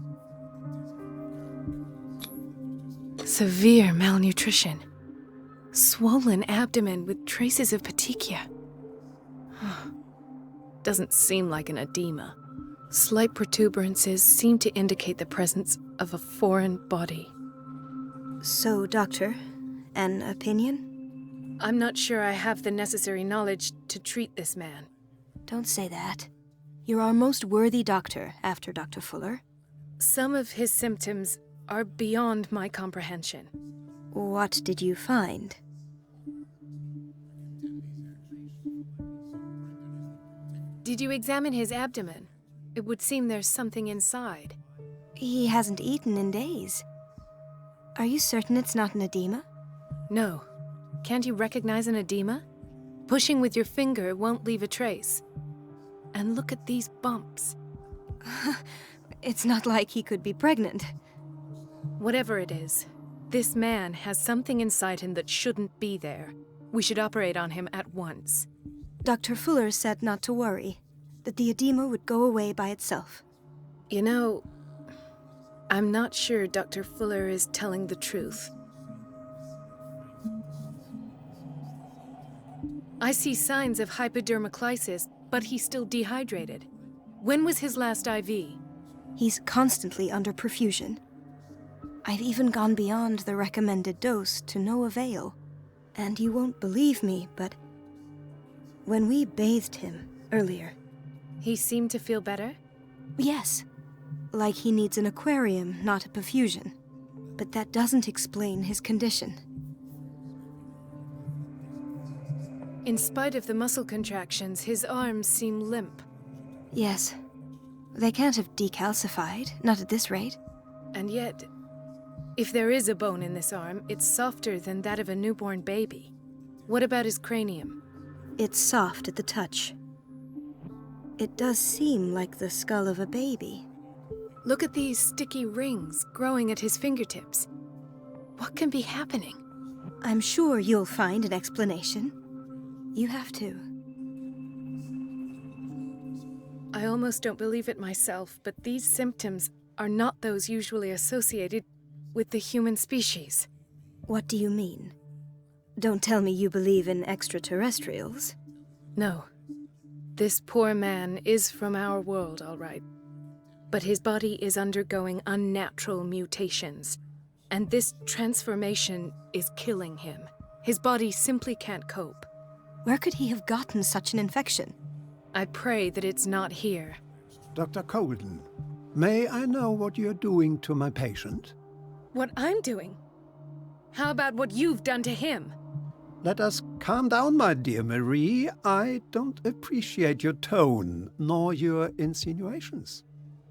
D: Severe malnutrition. Swollen abdomen with traces of petechia. Doesn't seem like an edema. Slight protuberances seem to indicate the presence of a foreign body.
N: So, Doctor, an opinion?
D: I'm not sure I have the necessary knowledge to treat this man.
N: Don't say that. You're our most worthy doctor after Dr. Fuller.
D: Some of his symptoms are beyond my comprehension.
N: What did you find?
D: Did you examine his abdomen? It would seem there's something inside.
N: He hasn't eaten in days. Are you certain it's not an edema?
D: No. Can't you recognize an edema? Pushing with your finger won't leave a trace. And look at these bumps.
N: It's not like he could be pregnant.
D: Whatever it is, this man has something inside him that shouldn't be there. We should operate on him at once.
N: Dr. Fuller said not to worry, that the edema would go away by itself.
D: You know, I'm not sure Dr. Fuller is telling the truth. I see signs of hypodermoclysis, but he's still dehydrated. When was his last IV?
N: He's constantly under perfusion. I've even gone beyond the recommended dose to no avail. And you won't believe me, but when we bathed him earlier...
D: He seemed to feel better?
N: Yes. Like he needs an aquarium, not a perfusion. But that doesn't explain his condition.
D: In spite of the muscle contractions, his arms seem limp.
N: Yes. They can't have decalcified, not at this rate.
D: And yet, if there is a bone in this arm, it's softer than that of a newborn baby. What about his cranium?
N: It's soft at the touch. It does seem like the skull of a baby.
D: Look at these sticky rings growing at his fingertips. What can be happening?
N: I'm sure you'll find an explanation. You have to.
D: I almost don't believe it myself, but these symptoms are not those usually associated with the human species.
N: What do you mean? Don't tell me you believe in extraterrestrials.
D: No. This poor man is from our world, all right. But his body is undergoing unnatural mutations, and this transformation is killing him. His body simply can't cope.
N: Where could he have gotten such an infection?
D: I pray that it's not here.
C: Dr. Colden, may I know what you're doing to my patient?
D: What I'm doing? How about what you've done to him?
C: Let us calm down, my dear Marie. I don't appreciate your tone, nor your insinuations.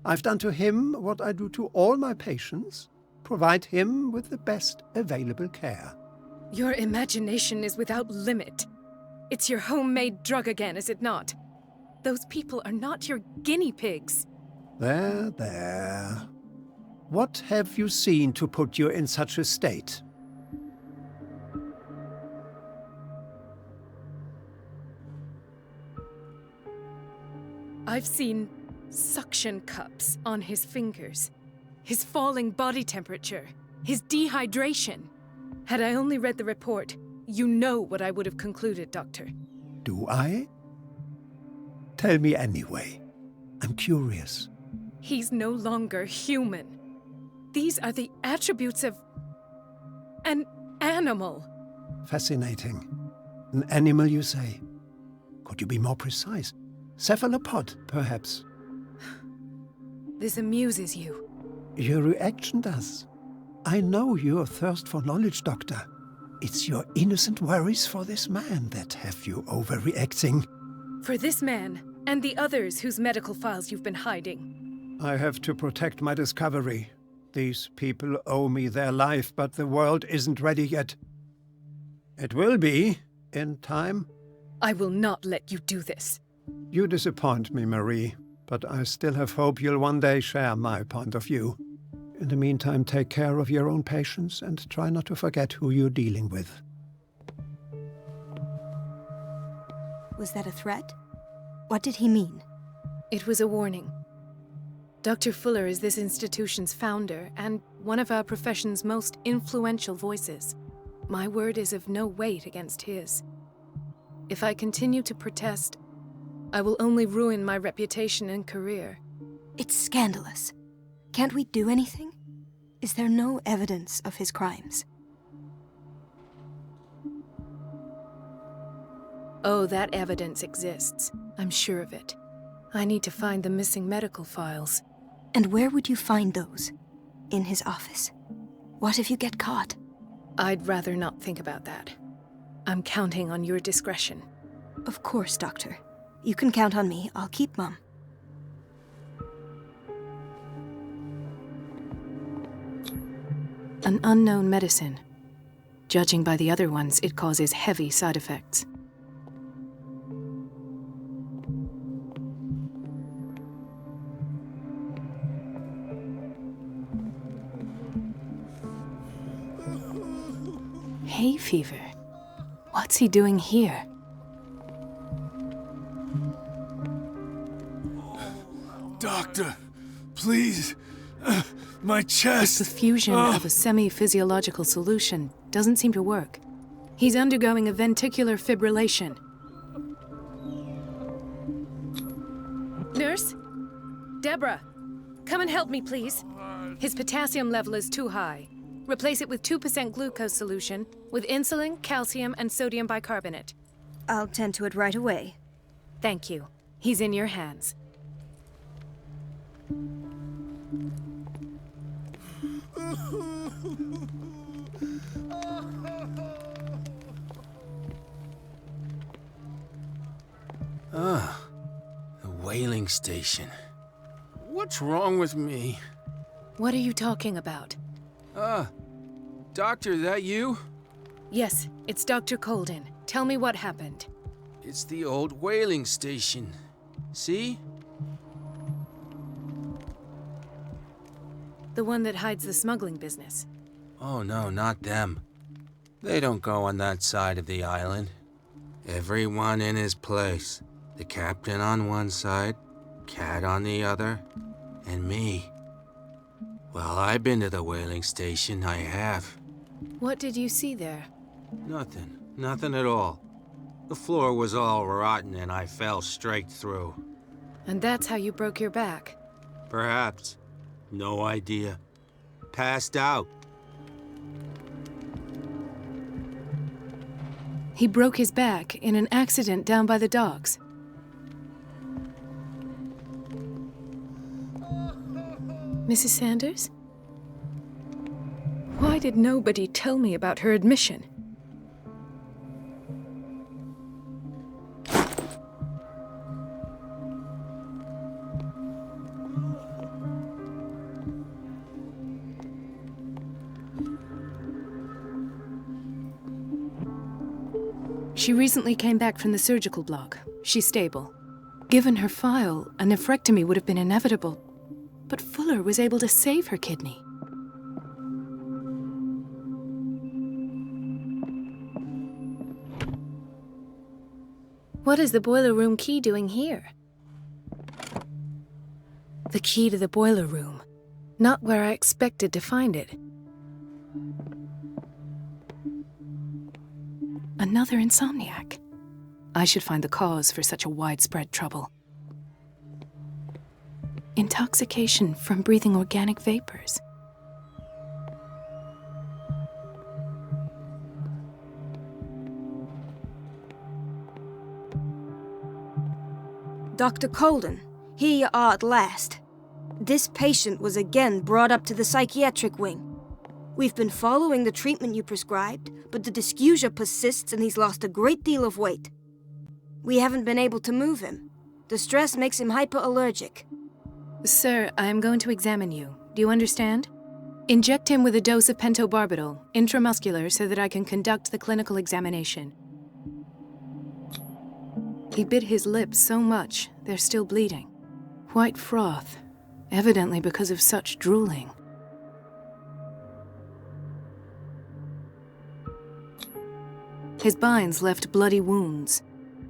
C: I've done to him what I do to all my patients, provide him with the best available care.
D: Your imagination is without limit. It's your homemade drug again, is it not? Those people are not your guinea pigs.
C: There, there. What have you seen to put you in such a state?
D: I've seen suction cups on his fingers, his falling body temperature, his dehydration. Had I only read the report, you know what I would have concluded, Doctor.
C: Do I? Tell me anyway. I'm curious.
D: He's no longer human. These are the attributes of an animal.
C: Fascinating. An animal, you say? Could you be more precise? Cephalopod, perhaps?
D: This amuses you.
C: Your reaction does. I know your thirst for knowledge, Doctor. It's your innocent worries for this man that have you overreacting.
D: For this man, and the others whose medical files you've been hiding.
C: I have to protect my discovery. These people owe me their life, but the world isn't ready yet. It will be, in time.
D: I will not let you do this.
C: You disappoint me, Marie, but I still have hope you'll one day share my point of view. In the meantime, take care of your own patients and try not to forget who you're dealing with.
N: Was that a threat? What did he mean?
D: It was a warning. Dr. Fuller is this institution's founder and one of our profession's most influential voices. My word is of no weight against his. If I continue to protest, I will only ruin my reputation and career.
N: It's scandalous. Can't we do anything? Is there no evidence of his crimes?
D: Oh, that evidence exists. I'm sure of it. I need to find the missing medical files.
N: And where would you find those? In his office? What if you get caught?
D: I'd rather not think about that. I'm counting on your discretion.
N: Of course, Doctor. You can count on me. I'll keep mum.
D: An unknown medicine. Judging by the other ones, it causes heavy side effects. Hay fever. What's he doing here?
G: Doctor, please. My chest.
D: The fusion of a semi-physiological solution doesn't seem to work. He's undergoing a ventricular fibrillation. Nurse? Deborah, come and help me, please. His potassium level is too high. Replace it with 2% glucose solution with insulin, calcium, and sodium bicarbonate.
N: I'll tend to it right away.
D: Thank you. He's in your hands.
G: The whaling station. What's wrong with me?
D: What are you talking about?
G: Doctor, that you?
D: Yes, it's Dr. Colden. Tell me what happened.
G: It's the old whaling station. See?
D: The one that hides the smuggling business.
G: Oh no, not them. They don't go on that side of the island. Everyone in his place. The captain on one side, Cat on the other, and me. Well, I've been to the whaling station, I have.
D: What did you see there?
G: Nothing. Nothing at all. The floor was all rotten and I fell straight through.
D: And that's how you broke your back?
G: Perhaps. No idea. Passed out.
D: He broke his back in an accident down by the docks. Mrs. Sanders? Why did nobody tell me about her admission? She recently came back from the surgical block. She's stable. Given her file, a nephrectomy would have been inevitable. But Fuller was able to save her kidney. What is the boiler room key doing here? The key to the boiler room. Not where I expected to find it. Another insomniac. I should find the cause for such a widespread trouble. Intoxication from breathing organic vapors.
N: Dr. Colden, here you are at last. This patient was again brought up to the psychiatric wing. We've been following the treatment you prescribed, but the dysgeusia persists and he's lost a great deal of weight. We haven't been able to move him. The stress makes him hyperallergic.
D: Sir, I'm going to examine you. Do you understand? Inject him with a dose of pentobarbital, intramuscular, so that I can conduct the clinical examination. He bit his lips so much, they're still bleeding. White froth, evidently because of such drooling. His binds left bloody wounds.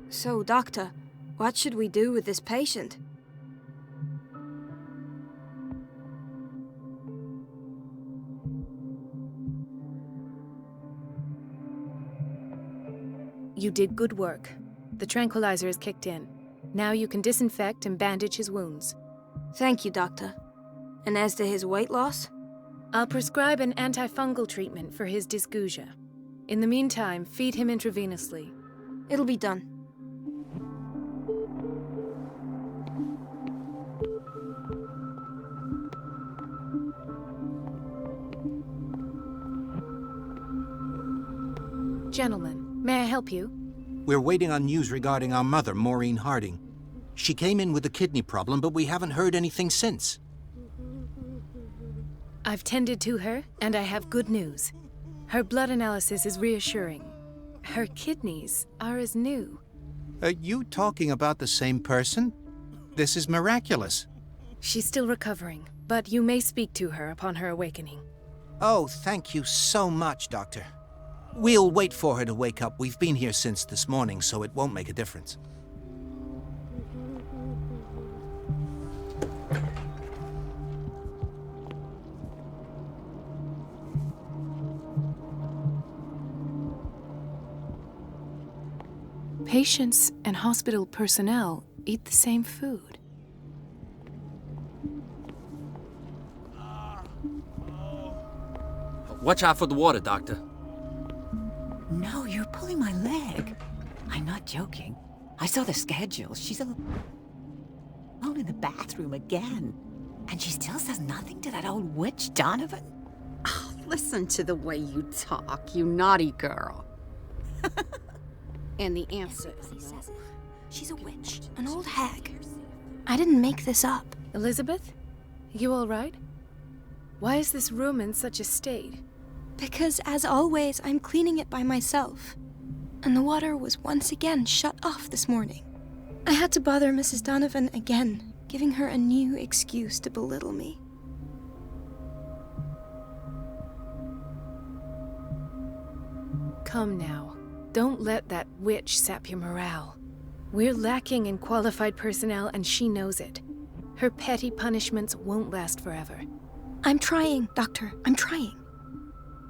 N: So, Doctor, what should we do with this patient?
D: You did good work. The tranquilizer is kicked in. Now you can disinfect and bandage his wounds.
N: Thank you, Doctor. And as to his weight loss?
D: I'll prescribe an antifungal treatment for his dysgeusia. In the meantime, feed him intravenously.
N: It'll be done.
D: Gentlemen, may I help you?
O: We're waiting on news regarding our mother, Maureen Harding. She came in with a kidney problem, but we haven't heard anything since.
D: I've tended to her, and I have good news. Her blood analysis is reassuring. Her kidneys are as new.
O: Are you talking about the same person? This is miraculous.
D: She's still recovering, but you may speak to her upon her awakening.
O: Oh, thank you so much, Doctor. We'll wait for her to wake up. We've been here since this morning, so it won't make a difference.
D: Patients and hospital personnel eat the same food.
J: Watch out for the water, Doctor.
K: No, you're pulling my leg. I'm not joking. I saw the schedule. She's alone in the bathroom again. And she still says nothing to that old witch, Donovan?
P: Oh, listen to the way you talk, you naughty girl. And the answer is no.
N: She's a witch, an old hag. I didn't make this up.
D: Elizabeth? You all right? Why is this room in such a state?
N: Because, as always, I'm cleaning it by myself. And the water was once again shut off this morning. I had to bother Mrs. Donovan again, giving her a new excuse to belittle me.
D: Come now. Don't let that witch sap your morale. We're lacking in qualified personnel, and she knows it. Her petty punishments won't last forever.
N: I'm trying, Doctor. I'm trying.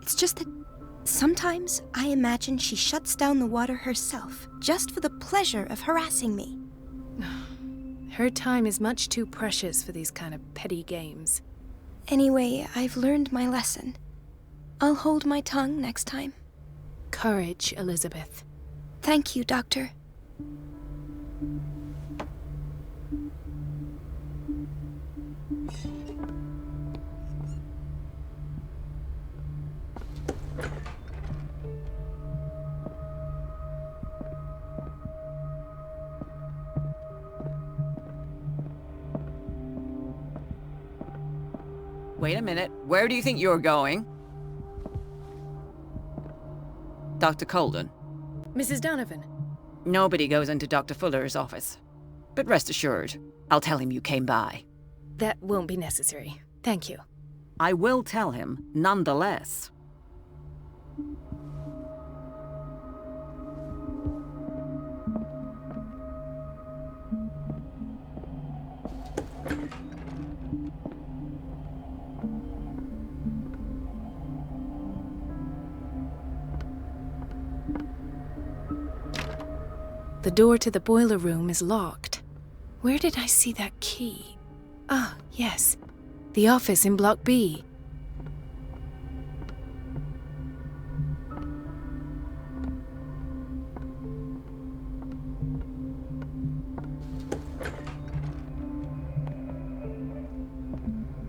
N: It's just that sometimes I imagine she shuts down the water herself, just for the pleasure of harassing me.
D: Her time is much too precious for these kind of petty games.
N: Anyway, I've learned my lesson. I'll hold my tongue next time.
D: Courage, Elizabeth.
N: Thank you, Doctor.
K: Wait a minute. Where do you think you're going? Dr. Colden.
D: Mrs. Donovan.
K: Nobody goes into Dr. Fuller's office. But rest assured, I'll tell him you came by.
D: That won't be necessary. Thank you.
K: I will tell him, nonetheless.
D: The door to the boiler room is locked. Where did I see that key? Ah, yes. The office in Block B.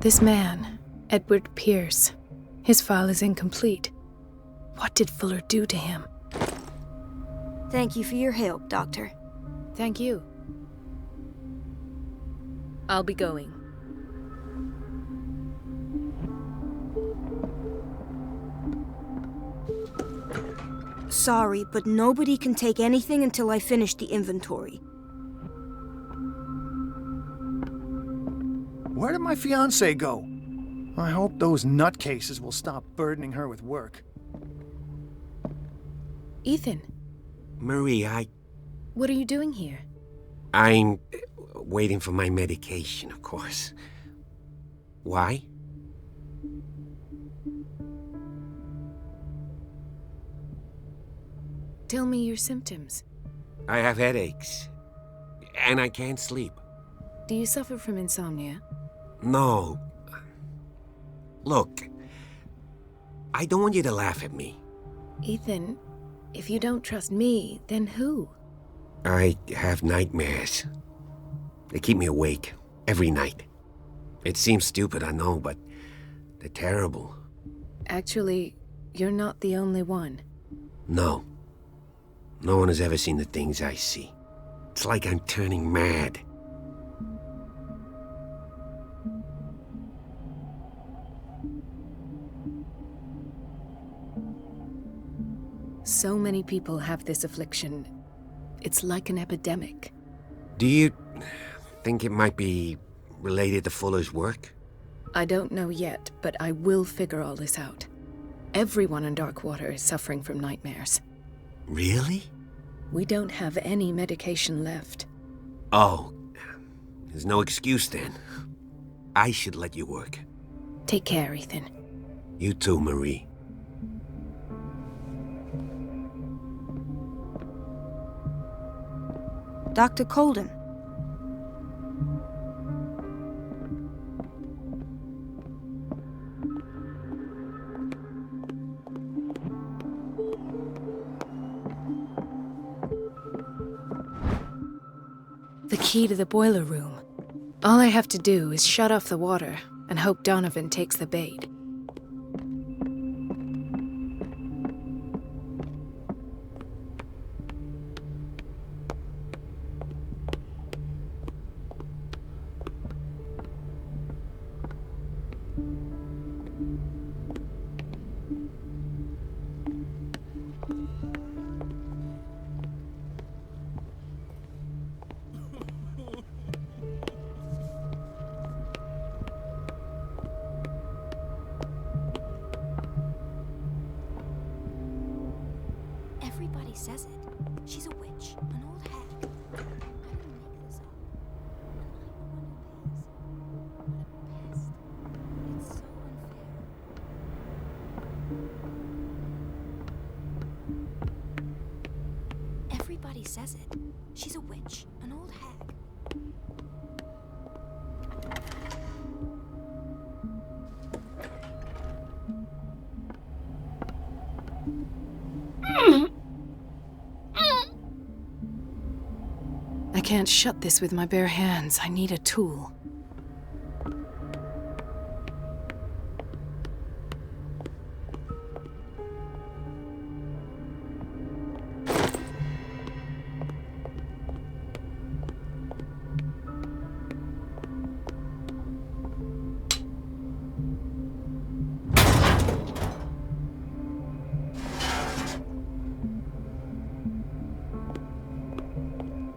D: This man, Edward Pierce, his file is incomplete. What did Fuller do to him?
N: Thank you for your help, Doctor.
D: Thank you. I'll be going.
N: Sorry, but nobody can take anything until I finish the inventory.
F: Where did my fiancée go? I hope those nutcases will stop burdening her with work.
D: Ethan,
E: Marie,
D: what are you doing here?
E: I'm waiting for my medication, of course. Why?
D: Tell me your symptoms.
E: I have headaches, and I can't sleep.
D: Do you suffer from insomnia?
E: No. Look, I don't want you to laugh at me.
D: Ethan, if you don't trust me, then who?
E: I have nightmares. They keep me awake every night. It seems stupid, I know, but they're terrible.
D: Actually, you're not the only one.
E: No. No one has ever seen the things I see. It's like I'm turning mad.
D: So many people have this affliction. It's like an epidemic.
E: Do you think it might be related to Fuller's work?
D: I don't know yet, but I will figure all this out. Everyone in Darkwater is suffering from nightmares.
E: Really?
D: We don't have any medication left.
E: Oh, there's no excuse then. I should let you work.
D: Take care, Ethan.
E: You too, Marie.
N: Dr. Colden.
D: The key to the boiler room. All I have to do is shut off the water and hope Donovan takes the bait.
N: Everybody says it. She's a witch, an old hag. I didn't make this up. Am I the one who pays? What a pest. It's so unfair. Everybody says it. She's a witch, an old hag.
D: I can't shut this with my bare hands. I need a tool.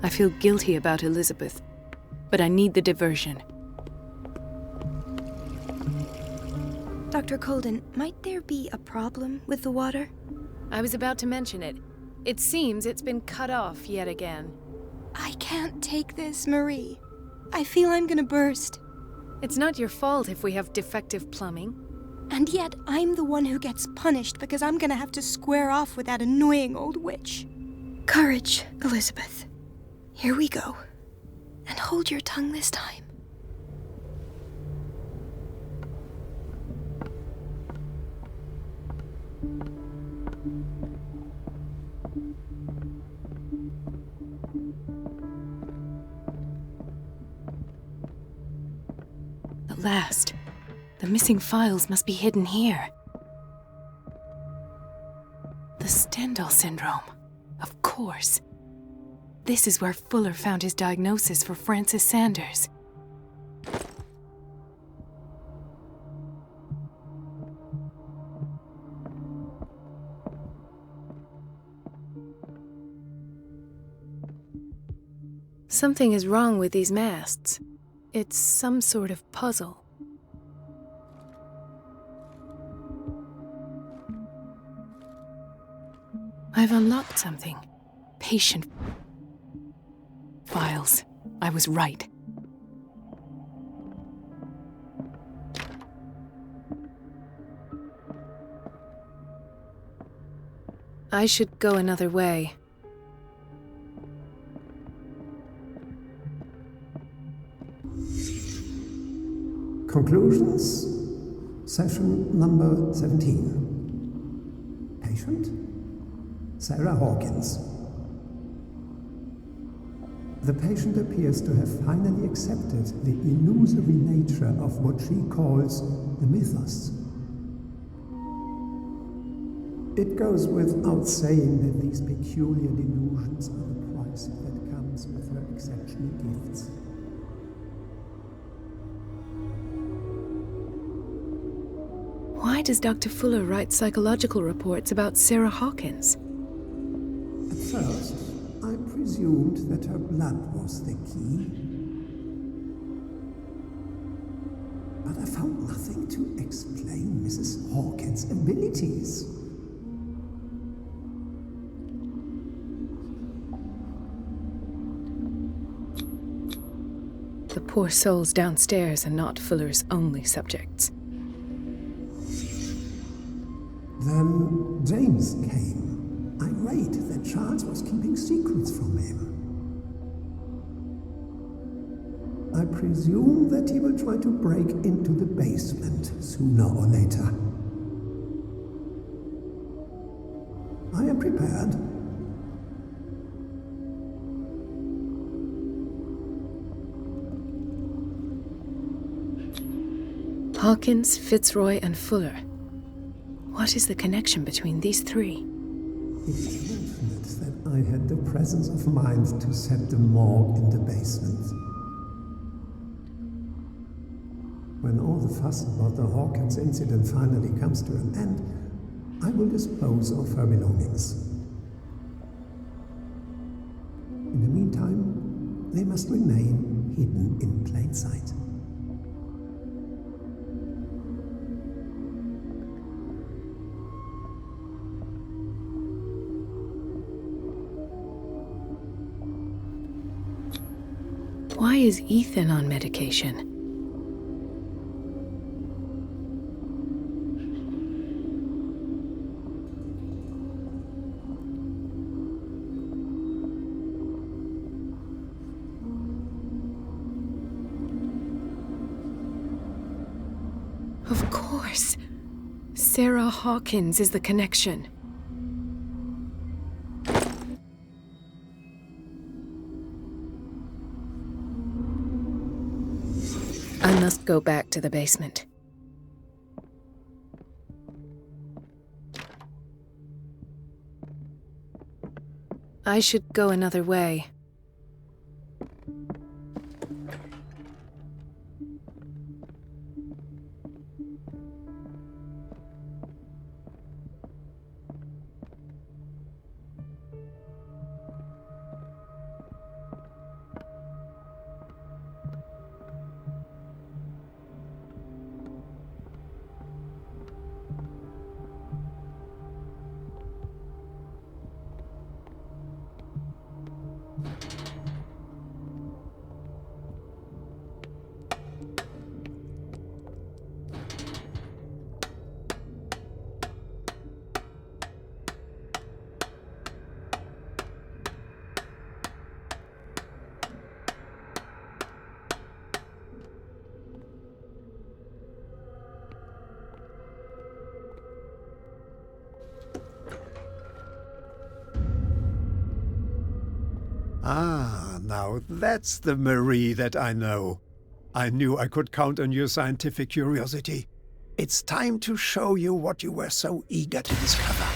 D: I feel guilty about Elizabeth, but I need the diversion.
N: Dr. Colden, might there be a problem with the water?
D: I was about to mention it. It seems it's been cut off yet again.
N: I can't take this, Marie. I feel I'm gonna burst.
D: It's not your fault if we have defective plumbing.
N: And yet, I'm the one who gets punished because I'm gonna have to square off with that annoying old witch. Courage, Elizabeth. Here we go. And hold your tongue this time.
D: At last, the missing files must be hidden here. The Stendhal syndrome. Of course. This is where Fuller found his diagnosis for Francis Sanders. Something is wrong with these masts. It's some sort of puzzle. I've unlocked something. Patient files. I was right. I should go another way.
C: Conclusions. Session number 17. Patient? Sarah Hawkins. The patient appears to have finally accepted the illusory nature of what she calls the mythos. It goes without saying that these peculiar delusions are the price that comes with her exceptional gifts.
D: Why does Dr. Fuller write psychological reports about Sarah Hawkins?
C: At first, I presumed that her blood was the key. But I found nothing to explain Mrs. Hawkins' abilities.
D: The poor souls downstairs are not Fuller's only subjects.
C: Then James came, irate that Charles was keeping secrets from him. I presume that he will try to break into the basement sooner or later. I am prepared.
D: Hawkins, Fitzroy, and Fuller. What is the connection between these three?
C: It's fortunate that I had the presence of mind to set the morgue in the basement. When all the fuss about the Hawkins incident finally comes to an end, I will dispose of her belongings. In the meantime, they must remain hidden in plain sight.
D: Why is Ethan on medication? Of course. Sarah Hawkins is the connection. I must go back to the basement. I should go another way.
C: Ah, now that's the Marie that I know. I knew I could count on your scientific curiosity. It's time to show you what you were so eager to discover.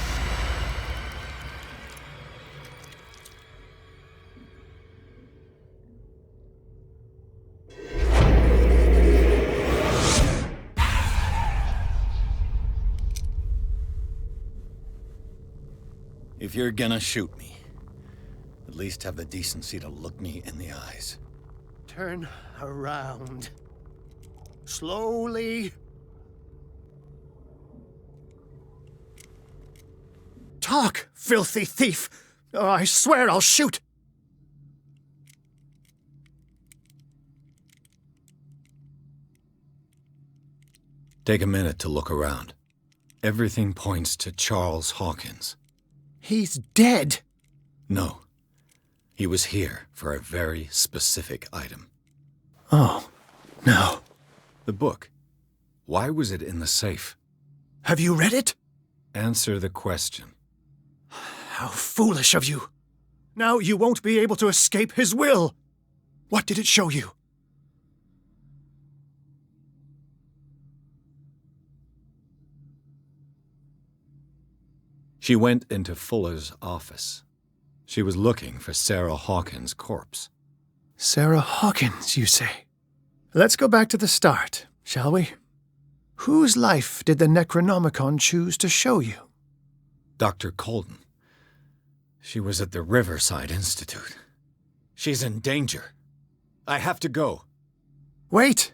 B: If you're gonna shoot me, at least have the decency to look me in the eyes.
G: Turn around. Slowly. Talk, filthy thief! Or I swear I'll shoot!
B: Take a minute to look around. Everything points to Charles Hawkins.
G: He's dead!
B: No. He was here for a very specific item.
G: Oh, no.
B: The book. Why was it in the safe?
G: Have you read it?
B: Answer the question.
G: How foolish of you. Now you won't be able to escape his will. What did it show you?
B: She went into Fuller's office. She was looking for Sarah Hawkins' corpse.
G: Sarah Hawkins, you say? Let's go back to the start, shall we? Whose life did the Necronomicon choose to show you?
B: Dr. Colden. She was at the Riverside Institute. She's in danger. I have to go.
G: Wait.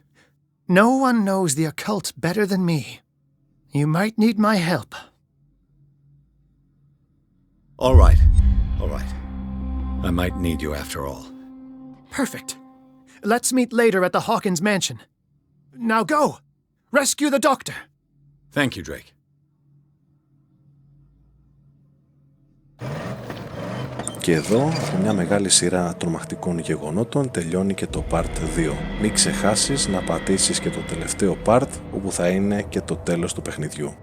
G: No one knows the occult better than me. You might need my help.
B: All right. I might need you after all.
G: Perfect. Let's meet later at the Hawkins mansion. Now go! Rescue the doctor!
B: Thank you, Drake.
A: Και εδώ, από μια μεγάλη σειρά τρομακτικών γεγονότων, τελειώνει και το Part 2. Μην ξεχάσεις να πατήσεις και το τελευταίο part, όπου θα είναι και το τέλος του παιχνιδιού.